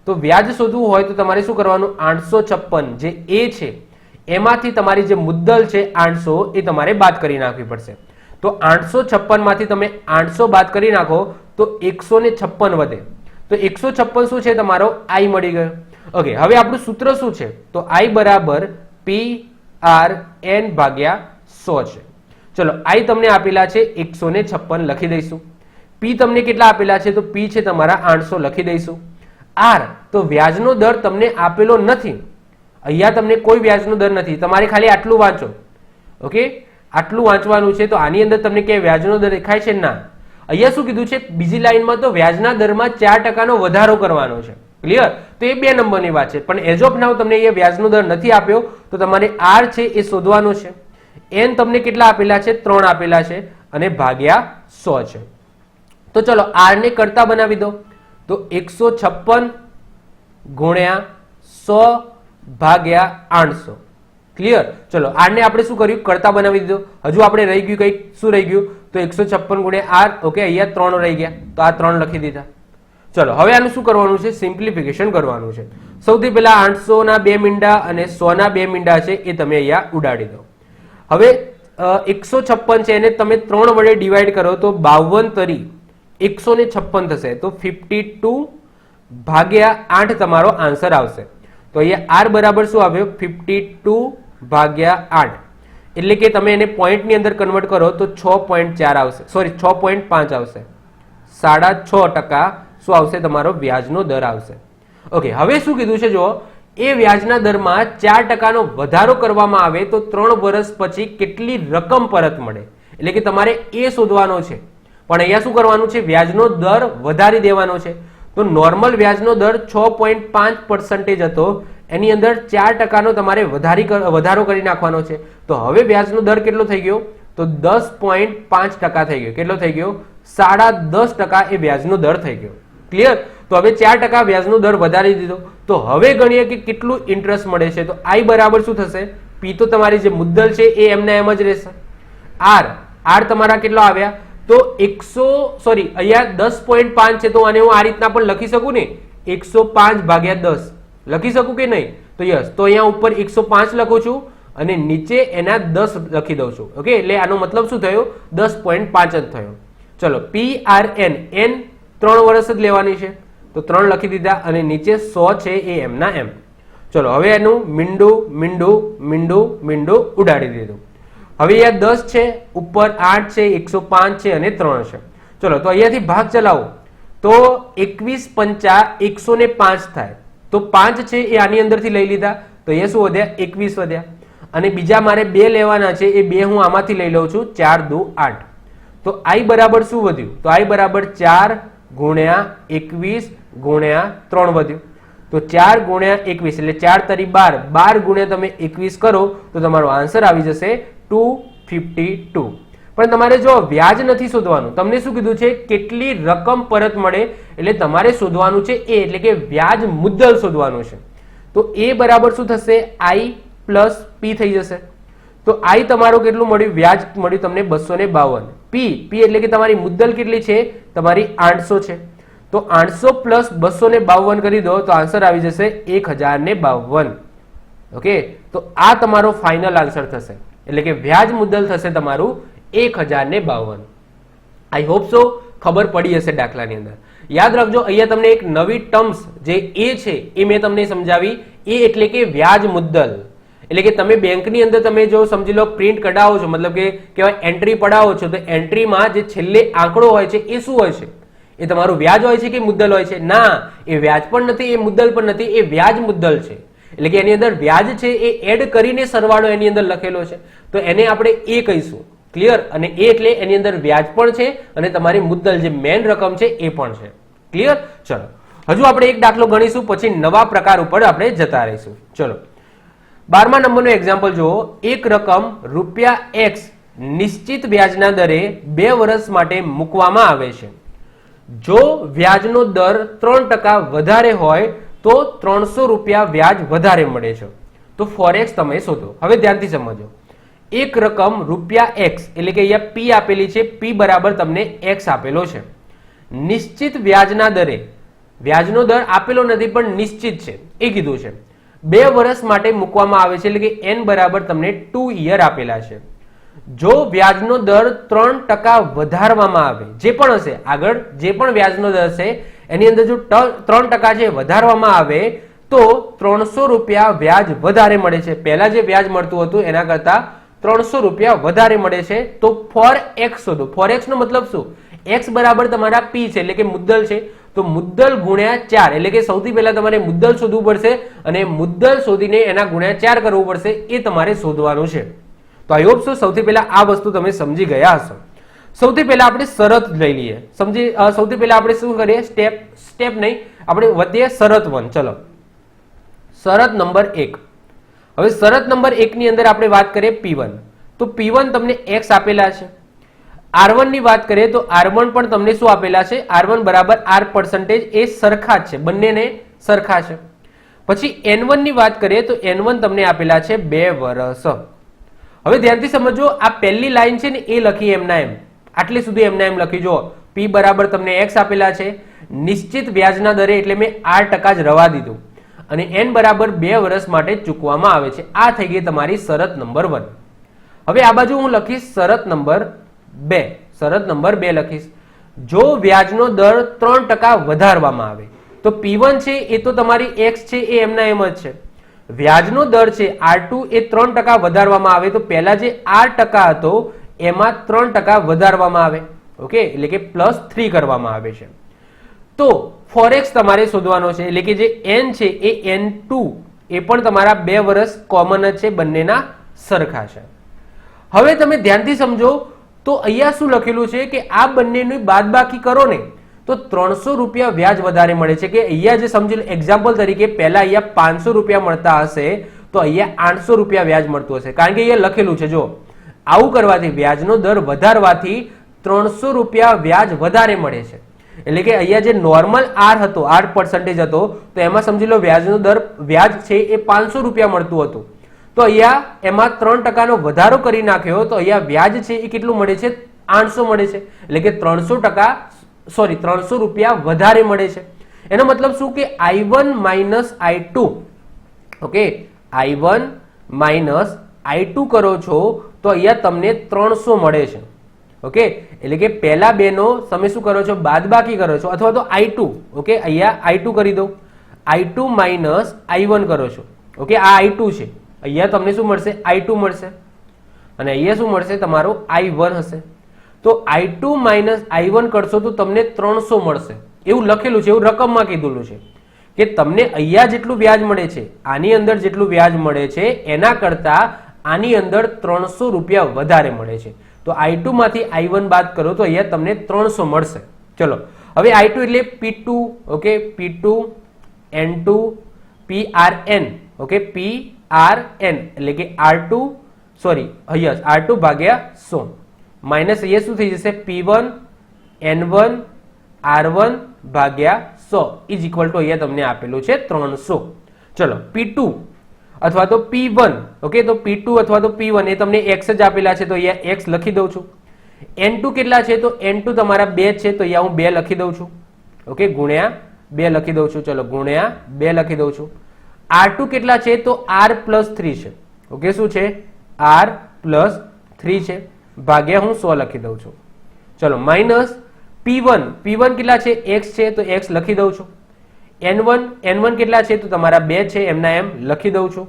તો વ્યાજ શોધવું હોય તો તમારે શું કરવાનું? 856 જે એ છે એમાંથી તમારી જે મુદ્દલ છે 800 એ તમારે બાદ કરી નાખવી પડશે. તો 856 માંથી તમે 800 બાદ કરી નાખો તો 156 વધે. તો 156 શું છે? તમારો I મળી ગયો. ઓકે, હવે આપણું સૂત્ર શું છે? તો I બરાબર PRN ભાગ્યા 100 છે. ચલો, I તમને આપેલા છે 156 લખી દઈશું. P તમને કેટલા આપેલા છે? તો P છે તમારા 800 લખી દઈશું. R તો વ્યાજનો દર તમને આપેલો નથી, અહીંયા તમને કોઈ વ્યાજનો દર નથી, તમારે ખાલી આટલું વાંચો. ઓકે, આટલું વાંચવાનું છે. તો આની અંદર તમને ક્યાંય વ્યાજનો દર દેખાય છે? ના. અહીંયા શું કીધું છે? બીજી લાઈનમાં તો વ્યાજના દરમાં 4%નો વધારો કરવાનો છે. ક્લિયર? તો એ 2 નંબરની વાત છે. પણ એઝ ઓફ નાઉ તમને અહીંયા વ્યાજનો દર નથી આપ્યો તો તમારે R છે એ શોધવાનો છે. N તમને કેટલા આપેલા છે? 3 આપેલા છે અને ભાગ્યા 100 છે. તો ચલો, R ને કરતા બનાવી દો. તો 156 ગુણ્યા 100 ભાગ્યા 800. ક્લિયર? ચલો, R ને આપણે શું કર્યું? કરતા બનાવી દીધો. હજુ આપણે રહી ગયું કઈ? શું રહી ગયું? તો 156 ગુણ્યા R. ઓકે, અહીંયા 3 રહી ગયા તો આ 3 લખી દીધા. ચલો, હવે આનું શું કરવાનું છે? સિમ્પ્લિફિકેશન કરવાનું છે. સૌથી પહેલા 800 ના 2 મીંડા અને 100 ના 2 મીંડા છે એ તમે અહીંયા ઉડાડી દો. હવે 156 છે એને તમે 3 વડે ડિવાઈડ કરો તો 52 તરી 156 થશે. તો 52 ભાગ્યા 8 તમારો આન્સર આવશે. તો અહીંયા R બરાબર શું આવ્યો? 52 ભાગ્યા 8 એટલે કે તમે એને પોઈન્ટની અંદર કન્વર્ટ કરો તો 6.4 આવશે, સોરી 6.5 આવશે. 6.5% શું આવશે? તમારો વ્યાજનો દર આવશે. ઓકે, હવે શું કીધું છે જો એ વ્યાજના દરમાં 4% નો વધારો કરવામાં આવે તો 3 વર્ષ પછી કેટલી રકમ પરત મળે, એટલે કે તમારે એ શોધવાનો છે. પણ અહીંયા શું કરવાનું છે? વ્યાજનો દર વધારી દેવાનો છે. તો નોર્મલ વ્યાજનો દર 6.5% હતો, એની અંદર 4% નો તમારે વધારો કરી નાખવાનો છે. તો હવે વ્યાજનો દર કેટલો થઈ ગયો? તો 10.5% થઈ ગયો. કેટલો થઈ ગયો? 10.5% એ વ્યાજનો દર થઈ ગયો. ક્લિયર? તો હવે 4% વ્યાજનો દર વધારી દીધો. તો હવે ગણીએ કે કેટલું ઇન્ટરેસ્ટ મળે છે. તો I બરાબર શું થશે? P તો તમારી જે મુદ્દલ છે એ એમના એમ જ રહેશે. R તમારા કેટલા આવ્યા? તો 100 અહીંયા 10.5 છે, તો આને હું આ રીતના પણ લખી શકું ને, 105/10 લખી શકું કે નહીં? તો યસ, તો અહીંયા ઉપર 105 લખું છું અને નીચે એના 10 લખી દઉં છું. ઓકે, એટલે આનો મતલબ શું થયો? 10.5 જ થયો. ચલો, PRN, N 3 વર્ષ જ લેવાની છે, તો 3 લખી દીધા અને નીચે 100 છે એ એમના એમ. ચલો, હવે એનું મીંડું ઉડાડી દીધું. હવે અહીંયા 10 છે, ઉપર 8 છે, 105 છે અને 3 છે. ચલો, તો અહીંયાથી ભાગ ચલાવો તો 21 × 5 105 થાય. તો 5 છે એ આની અંદરથી લઈ લીધા, તો અહીંયા શું વધ્યા? 21 વધ્યા. અને બીજા મારે 2 લેવાના છે, એ 2 હું આમાંથી લઈ લઉં છું, 4 × 2 = 8. તો I બરાબર શું વધ્યું? તો I બરાબર 4 × 21 × 3 વધ્યું. તો 4 × 21 એટલે 4 તરી 12, 12 × તમે 21 કરો તો તમારો આન્સર આવી જશે 252. પણ તમારે જો વ્યાજ નથી શોધવાનું, તમને શું કીધું છે? કેટલી રકમ પરત મળે, એટલે તમારે શોધવાનું છે એ, એટલે કે વ્યાજ મુદ્દલ શોધવાનું છે. તો A બરાબર શું થશે? I + P થઈ જશે. તો I તમારું કેટલું મળ્યું? વ્યાજ મળ્યું તમને 252. P એટલે કે તમારી મુદ્દલ કેટલી છે? તમારી 800 છે. તો 800 + 252 કરી દો તો આન્સર આવી જશે 1052. ઓકે, તો આ તમારો ફાઇનલ આન્સર થશે, એટલે કે વ્યાજ મુદ્દલ થશે તમારું 1052. આઈ હોપ સો ખબર પડી હશે દાખલાની અંદર. યાદ રાખજો, અહીંયા તમને એક નવી ટર્મ્સ જે એ છે એ મેં તમને સમજાવી. એ એટલે કે વ્યાજ મુદ્દલ. એટલે કે તમે બેંકની અંદર તમે જો સમજી લો પ્રિન્ટ કઢાવો છો, મતલબ કે કહેવાય એન્ટ્રી પડાવો છો, તો એન્ટ્રીમાં જે છેલ્લે આંકડો હોય છે એ શું હોય છે? એ તમારું વ્યાજ હોય છે કે મુદ્દલ હોય છે? ના, એ વ્યાજ પણ નથી, એ મુદ્દલ પણ નથી, એ વ્યાજ મુદ્દલ છે. એટલે કે એની અંદર વ્યાજ છે એ એડ કરીને સરવાળો એની અંદર લખેલો છે, તો એને આપણે એ કહીશું. ક્લિયર? અને એ એટલે એની અંદર વ્યાજ પણ છે અને તમારી મુદ્દલ જે મેન રકમ છે એ પણ છે. ક્લિયર? ચલો, હજુ આપણે એક દાખલો ગણીશું, પછી નવા પ્રકાર ઉપર આપણે જતા રહીશું. ચલો, 12મા નંબરનો એક્ઝામ્પલ જુઓ. એક રકમ ₹X નિશ્ચિત વ્યાજના દરે 2 વર્ષ માટે મૂકવામાં આવે છે. જો વ્યાજનો દર 3% વધારે હોય તો ₹300 વ્યાજ વધારે મળે છે. તો ફોરેક્સ તમે શોધો. હવે ધ્યાનથી સમજો. એક રકમ ₹X, એટલે કે અહીંયા P આપેલી છે, P બરાબર તમને X આપેલો છે, નિશ્ચિત વ્યાજના દરે, વ્યાજનો દર આપેલો નથી પણ નિશ્ચિત છે એ કીધું છે, 2 વર્ષ માટે મૂકવામાં આવે છે, એટલે કે N બરાબર તમને 2 યર આપેલા છે. જો વ્યાજનો દર 3% વધારવામાં આવે, જે પણ હશે આગળ જે પણ વ્યાજનો દર છે એની અંદર જો 3% છે વધારવામાં આવે તો ₹300 વ્યાજ વધારે મળે છે. પહેલા જે વ્યાજ મળતું હતું એના કરતા ₹300 વધારે મળે છે. તો ફોર એક્સ શોધો. ફોર એક્સ નો મતલબ શું? એક્સ બરાબર તમારા P છે, એટલે કે મુદ્દલ છે, તો મુદ્દલ ગુણ્યા 4, એટલે કે સૌથી પહેલા તમારે મુદ્દલ શોધવું પડશે અને મુદ્દલ શોધીને એના ગુણ્યા 4 કરવું પડશે, એ તમારે શોધવાનું છે. તો આઈ હોપ સો સૌથી પહેલા આ વસ્તુ તમે સમજી ગયા હશો. સૌથી પહેલા આપણે શરત લઈ લઈએ. સૌથી પહેલા આપણે શું કરીએ? સ્ટેપ નહીં, આપણે વધીએ શરત 1. ચલો, શરત નંબર 1. હવે શરત નંબર 1 ની અંદર આપણે વાત કરીએ P1. તો P1 તમને X આપેલા છે. R1 ની વાત કરીએ તો R1 પણ તમને શું આપેલા છે? R1 બરાબર R%, એ સરખા જ છે, બંનેને સરખા છે. પછી N1 ની વાત કરીએ તો N1 તમને આપેલા છે 2 વર્ષ. હવે ધ્યાનથી સમજો, આ પહેલી લાઈન છે ને એ લખી એમના એમ, આટલી સુધી એમના એમ લખી. જો P બરાબર તમને X આપેલા છે, નિશ્ચિત વ્યાજના દરે, એટલે મેં 8% જ રવા દીધું, અને N બરાબર 2 વર્ષ માટે ચૂકવવામાં આવે છે. આ થઈ ગઈ તમારી શરત નંબર 1. હવે આ બાજુ હું લખીશ શરત નંબર 2. શરત નંબર 2 લખીશ. જો વ્યાજનો દર 3% વધારવામાં આવે તો P1 છે એ તો તમારી X છે એ એમના એમ જ છે. વ્યાજનો દર છે R2 એ 3% વધારવામાં આવે તો પહેલા જે 8% હતો એમાં 3% વધારવામાં આવે. ઓકે, એટલે કે +3 કરવામાં આવે છે. તો ફોરેક્સ તમારે શોધવાનો છે, એટલે કે જે n છે એ n2 એ પણ તમારા 2 વર્ષ કોમન જ છે, બંનેના સરખા છે. હવે તમે ધ્યાનથી સમજો તો અહીંયા શું લખેલું છે કે આ બંનેની બાદબાકી કરો ને તો 300 રૂપિયા વ્યાજ વધારે મળે છે. કે અહીંયા જે સમજી લો એક્ઝામ્પલ તરીકે પહેલા અહીંયા 500 રૂપિયા મળતા હશે તો અહીંયા 800 રૂપિયા વ્યાજ મળતું હશે, કારણ કે અહીંયા લખેલું છે. જો આવું કરવાથી વ્યાજનો દર વધારવાથી 300 રૂપિયા વ્યાજ વધારે મળે છે. એટલે કે અહીંયા જે નોર્મલ આર હતો, 8% હતો, તો એમાં સમજી લો વ્યાજનો દર વ્યાજ છે એ 500 રૂપિયા મળતું હતું. તો અહીંયા એમાં 3% વધારો કરી નાખ્યો તો અહીંયા વ્યાજ છે એ કેટલું મળે છે? 800 મળે છે. એટલે કે 300 રૂપિયા વધારે મળે છે. એનો મતલબ શું કે I1 minus I2, okay, I1 minus I2 કરો છો તો અહીંયા તમને 300 મળે છે. ઓકે, એટલે કે પહેલા બેનો તમે શું કરો છો? બાદબાકી કરો છો, અથવા તો I2, ઓકે, અહીંયા I2 કરી દો, I2 માઇનસ I1 કરો છો. ઓકે, આ I2 છે, અહીંયા તમને શું મળશે? I2 મળશે, અને અહીંયા શું મળશે? તમારો I1 હશે. તો I2 માઇનસ I1 કરશો તો તમને 300 મળશે. એવું લખેલું છે, એવું રકમમાં કીધેલું છે કે તમને અહીંયા જેટલું વ્યાજ મળે છે, આની અંદર જેટલું વ્યાજ મળે છે એના કરતા આની અંદર 300 રૂપિયા વધારે મળે છે. તો I2 માંથી I1 બાદ કરો તો અહીંયા તમને 300 મળશે. ચલો, હવે I2 એટલે P2, okay, P2 N2 PRN, okay, PRN એટલે કે R2 અહીંયા R2 ભાગ્યા 100 માઇનસ અહીંયા શું થઈ જશે? P1 N1 R1 ભાગ્યા 100 ઇઝ ઇક્વલ ટુ અહીંયા તમને આપેલું છે 300. ચલો, P2 અથવા તો P1, ઓકે, તો P2 અથવા તો P1 એ તમને x જ આપેલા છે તો અહીંયા x લખી દઉં છું. N2 કેટલા છે? તો N2 તમારા 2 છે તો અહીંયા હું 2 લખી દઉં છું. ઓકે, ગુણ્યા 2 લખી દઉં છું. ચલો, ગુણ્યા 2 લખી દઉં છું. R2 કેટલા છે? તો R+3 છે. ઓકે, શું છે? R+3 છે, ભાગ્યા હું 100 લખી દઉં છું. ચલો, માઇનસ P1 કેટલા છે? x છે તો x લખી દઉં છું. N1 કેટલા છે? તો તમારા 2 છે, એમના એમ લખી દઉં છું.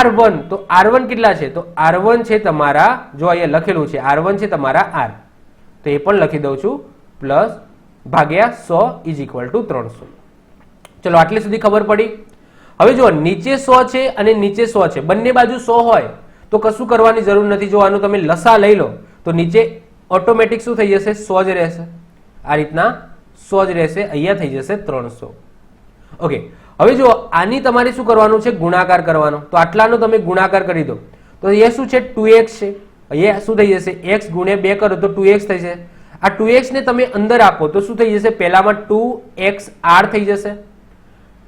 R1 તો R1 કેટલા છે? તો R1 છે તમારા, જો અહીંયા લખેલું છે R1 છે તમારા R, તો એ પણ લખી દઉં છું, પ્લસ ભાગ્યા 100 ઇઝ ઇક્વલ ટુ 300. ચલો, આટલી સુધી ખબર પડી. હવે જો નીચે 100 છે અને નીચે 100 છે, બંને બાજુ 100 હોય તો કશું કરવાની જરૂર નથી. જો આનું તમે લસા લઈ લો તો નીચે ઓટોમેટિક શું થઈ જશે? 100 જ રહેશે. આ રીતના 100 જ રહેશે. અહીંયા થઈ જશે 300. ઓકે, હવે જો આની તમારે શું કરવાનું છે? ગુણાકાર કરવાનો. તો આટલાનો તમે ગુણાકાર કરી દો તો અહીંયા શું છે? 2x છે. અહીંયા શું થઈ જશે? x ગુણ્યા 2 કરો તો 2x થઈ જશે. આ 2x ને તમે અંદર આપો તો શું થઈ જશે? પહેલામાં 2xr થઈ જશે,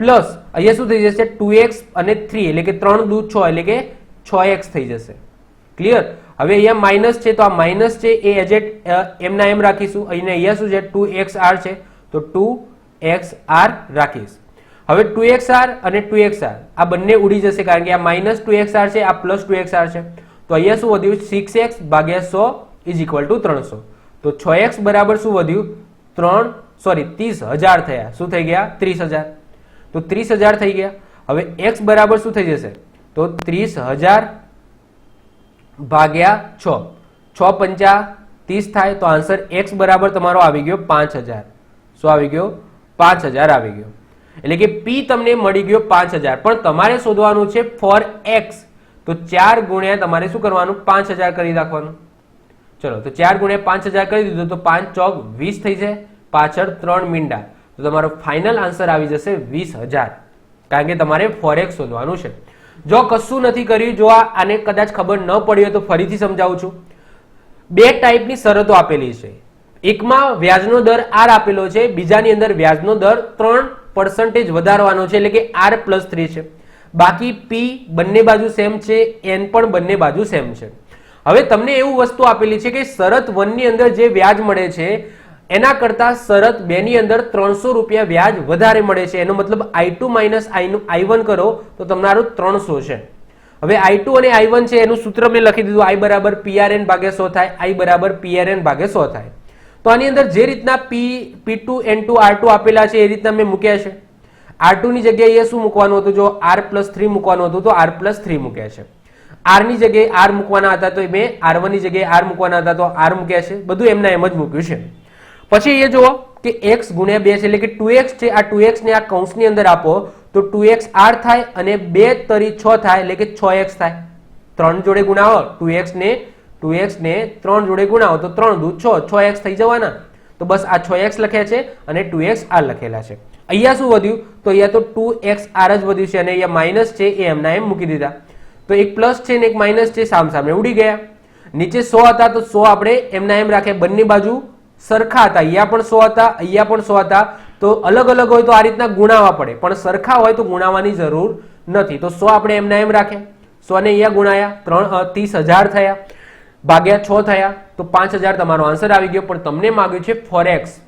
પ્લસ અહીંયા શું થઈ જશે? 2x અને 3 એટલે કે 3 દૂ 6 એટલે કે 6x થઈ જશે. ક્લિયર? હવે અહીંયા માઇનસ છે તો આ માઇનસ છે એ એમના એમ રાખીશું. અહીંયા શું છે? 2xr છે તો 2xr રાખીશ. હવે 2xr અને 2xr આ બંને ઉડી જશે, કારણ કે આ માઇનસ 2xr છે, આ પ્લસ 2xr છે. તો અહીંયા શું વધ્યું? 6x ભાગ્યા 100 ઇઝ ઇક્વલ ટુ 300. તો 6x બરાબર શું વધ્યું? 30,000 થયા. શું થઈ ગયા? 30,000. તો 30,000 થઈ ગયા. હવે x બરાબર શું થઈ જશે? તો 30,000 ભાગ્યા 6, 6 પંચા 30 થાય. તો આન્સર x બરાબર તમારો આવી ગયો 5,000. શું આવી ગયો? 5,000 આવી ગયો. એટલે કે P તમને મળી ગયો 5,000. પણ તમારે શોધવાનું છે ફોર x, તો 4 ગુણ્યા તમારે શું કરવાનું? 5,000 કરી નાખવાનું. ચલો, તો 4 ગુણ્યા 5,000 કરી દીધું તો 5 ચોક 20 થઈ જાય, પાછળ 3 મીંડા. તો તમારો ફાઇનલ આન્સર આવી જશે 20,000, કારણ કે તમારે ફોરેક્સ શોધવાનું છે. જો કશું નથી કર્યું, જો આને કદાચ ખબર ન પડી હોય તો ફરીથી સમજાવું છું. 2 ટાઈપની શરતો આપેલી છે. એકમાં વ્યાજનો દર R આપેલો છે, બીજાની અંદર વ્યાજનો દર 3% વધારવાનો છે, એટલે કે R+3 છે. બાકી P બંને બાજુ સેમ છે, N પણ બંને બાજુ સેમ છે. હવે તમને એવું વસ્તુ આપેલી છે કે શરત 1 ની અંદર જે વ્યાજ મળે છે એના કરતા શરત 2 ની અંદર 300 રૂપિયા વ્યાજ વધારે મળે છે. એનો મતલબ I2 માઇનસ I1 કરો તો તમારું 300 છે. હવે I2 અને I1 છે એનું સૂત્ર મેં લખી દીધું, I બરાબર PRN ભાગ્યા 100 થાય, I બરાબર PRN ભાગ્યા 100 થાય. તો આની અંદર જે રીતના P2 N2 R2 આપેલા છે એ રીતના મેં મૂક્યા છે. R2 ની જગ્યાએ શું મૂકવાનું હતું? જો R+3 મૂકવાનું હતું તો R+3 મૂક્યા છે. આર ની જગ્યાએ આર મૂકવાના હતા તો મેં R1 ની જગ્યાએ આર મૂકવાના હતા તો આર મૂક્યા છે, બધું એમના એમ જ મૂક્યું છે. પછી એ જુઓ કે x ગુણ્યા 2 છે એટલે કે 2x છે, આ 2x ને આ કૌંસની અંદર આપો તો 2x r થાય અને 2 તરી 6 થાય એટલે કે 6x થાય. 3 જોડે ગુણાવો 2x ને 3 જોડે ગુણાવો તો 3 દુ 6, 6x થઈ જવાના. તો બસ આ 6x લખ્યા છે અને 2x r લખેલા છે. અહીંયા શું વધ્યું તો અહીંયા તો 2x r જ વધ્યું છે અને અહીંયા માઇનસ છે એ એમના એમ મૂકી દીધા. તો એક પ્લસ છે ને એક માઇનસ છે, સામે ઉડી ગયા. નીચે 100 હતા તો 100 આપણે એમના એમ રાખ્યા, બંને બાજુ સરખા હતા, અહીંયા પણ 100 હતા, અહીંયા પણ 100 હતા. તો અલગ અલગ હોય તો આ રીતના ગુણાવવા પડે, પણ સરખા હોય તો ગુણાવવાની જરૂર નથી. તો 100 આપણે એમના એમ રાખ્યા, 100 ને અહીંયા ગુણાયા 30,000 થયા, ભાગ્યા 6 થયા તો 5,000 તમારો આન્સર આવી ગયો. પણ તમને માંગ્યું છે ફોરેક્સ,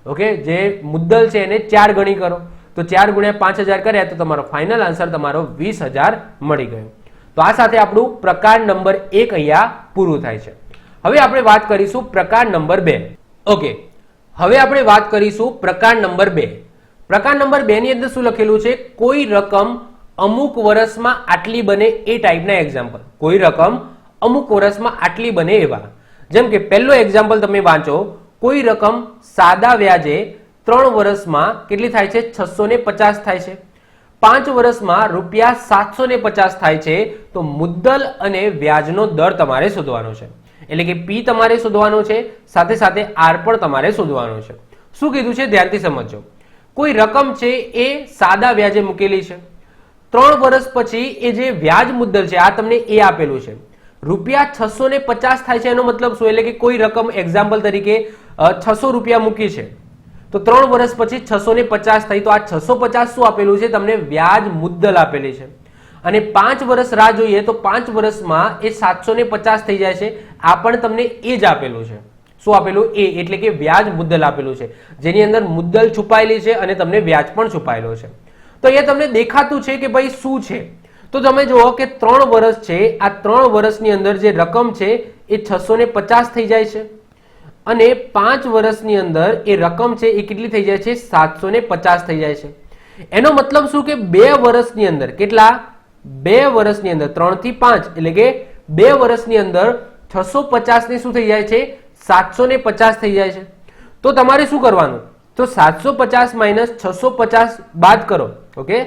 ઓકે, જે મુદ્દલ છે એને 4 ગણી કરો તો 4 ગુણ્યા 5,000 કર્યા તો તમારો ફાઇનલ આન્સર તમારો 20,000 મળી ગયો. તો આ સાથે આપણું પ્રકાર નંબર 1 અહીંયા પૂરું થાય છે. હવે આપણે વાત કરીશું પ્રકાર નંબર 2. ઓકે, હવે આપણે વાત કરીશું પ્રકાર નંબર 2. પ્રકાર નંબર 2 ની અંદર શું લખેલું છે, કોઈ રકમ અમુક વર્ષમાં આટલી બને એ ટાઈપના એક્ઝામ્પલ. કોઈ રકમ અમુક વર્ષમાં આટલી બને એવા. જેમ કે પહેલો એક્ઝામ્પલ તમે વાંચો, કોઈ રકમ સાદા વ્યાજે 3 વર્ષમાં કેટલી થાય છે, 650 થાય છે. 5 વર્ષમાં રૂપિયા 750 થાય છે. તો મુદ્દલ અને વ્યાજનો દર તમારે શોધવાનો છે. એટલે કે P તમારે શોધવાનો છે, સાથે સાથે R પણ તમારે શોધવાનો છે. શું કીધું છે ધ્યાનથી સમજજો. કોઈ રકમ છે એ સાદા વ્યાજે મૂકેલી છે, 3 વર્ષ પછી એ જે વ્યાજ મુદ્દલ છે આ તમને એ આપેલું છે, રૂપિયા 650 થાય છે. એનો મતલબ શું, એટલે કે કોઈ રકમ એક્ઝામ્પલ તરીકે 600 રૂપિયા મૂકી છે તો 3 વર્ષ પછી 650 થઈ, તો આ 650 શું આપેલું છે તમને, વ્યાજ મુદ્દલ આપેલી છે. અને 5 વર્ષ રાહ જોઈએ તો 5 વર્ષમાં એ 750 થઈ જાય છે. આ પણ તમને એ જ આપેલું છે. શું આપેલું, એ, એટલે કે વ્યાજ મુદ્દલ આપેલું છે, જેની અંદર મુદ્દલ છુપાયેલી છે અને તમને વ્યાજ પણ છુપાયેલો છે. તો અહીંયા તમને દેખાતું છે કે ભાઈ શું છે. તો તમે જુઓ કે 3 વર્ષ છે, આ 3 વર્ષની અંદર જે રકમ છે એ 650 થઈ જાય છે અને 5 વર્ષની અંદર એ રકમ છે એ કેટલી થઈ જાય છે, 750 થઈ જાય છે. એનો મતલબ શું કે 2 વર્ષની અંદર કેટલા, 2 વર્ષની અંદર 3 થી 5 એટલે કે 2 વર્ષની અંદર 650 ની શું થઈ જાય છે, 750 થઈ જાય છે. તો તમારે શું કરવાનું, તો 750 માઇનસ 650 બાદ કરો. ઓકે,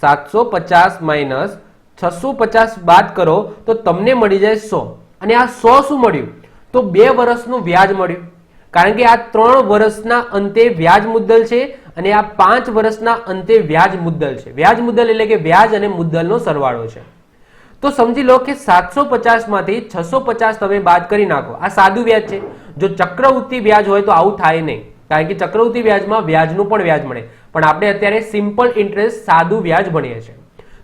750 માઇનસ 650 બાદ કરો તો તમને મળી જાય 100. અને આ 100 શું મળ્યું, તો 2 વર્ષનું વ્યાજ મળ્યું. કારણ કે આ 3 વર્ષના અંતે વ્યાજ મુદ્દલ છે અને આ 5 વર્ષના અંતે વ્યાજ મુદ્દલ છે. વ્યાજ મુદ્દલ એટલે કે વ્યાજ અને મુદ્દલનો સરવાળો છે. તો સમજી લો કે 750 માંથી 650 તમે બાદ કરી નાખો. આ સાદું વ્યાજ છે. જો ચક્રવૃત્તિ વ્યાજ હોય તો આવું થાય નહીં, કારણ કે ચક્રવૃત્તિ વ્યાજમાં વ્યાજનું પણ વ્યાજ મળે, પણ આપણે અત્યારે સિમ્પલ ઇન્ટરેસ્ટ સાદું વ્યાજ ભણીએ છીએ.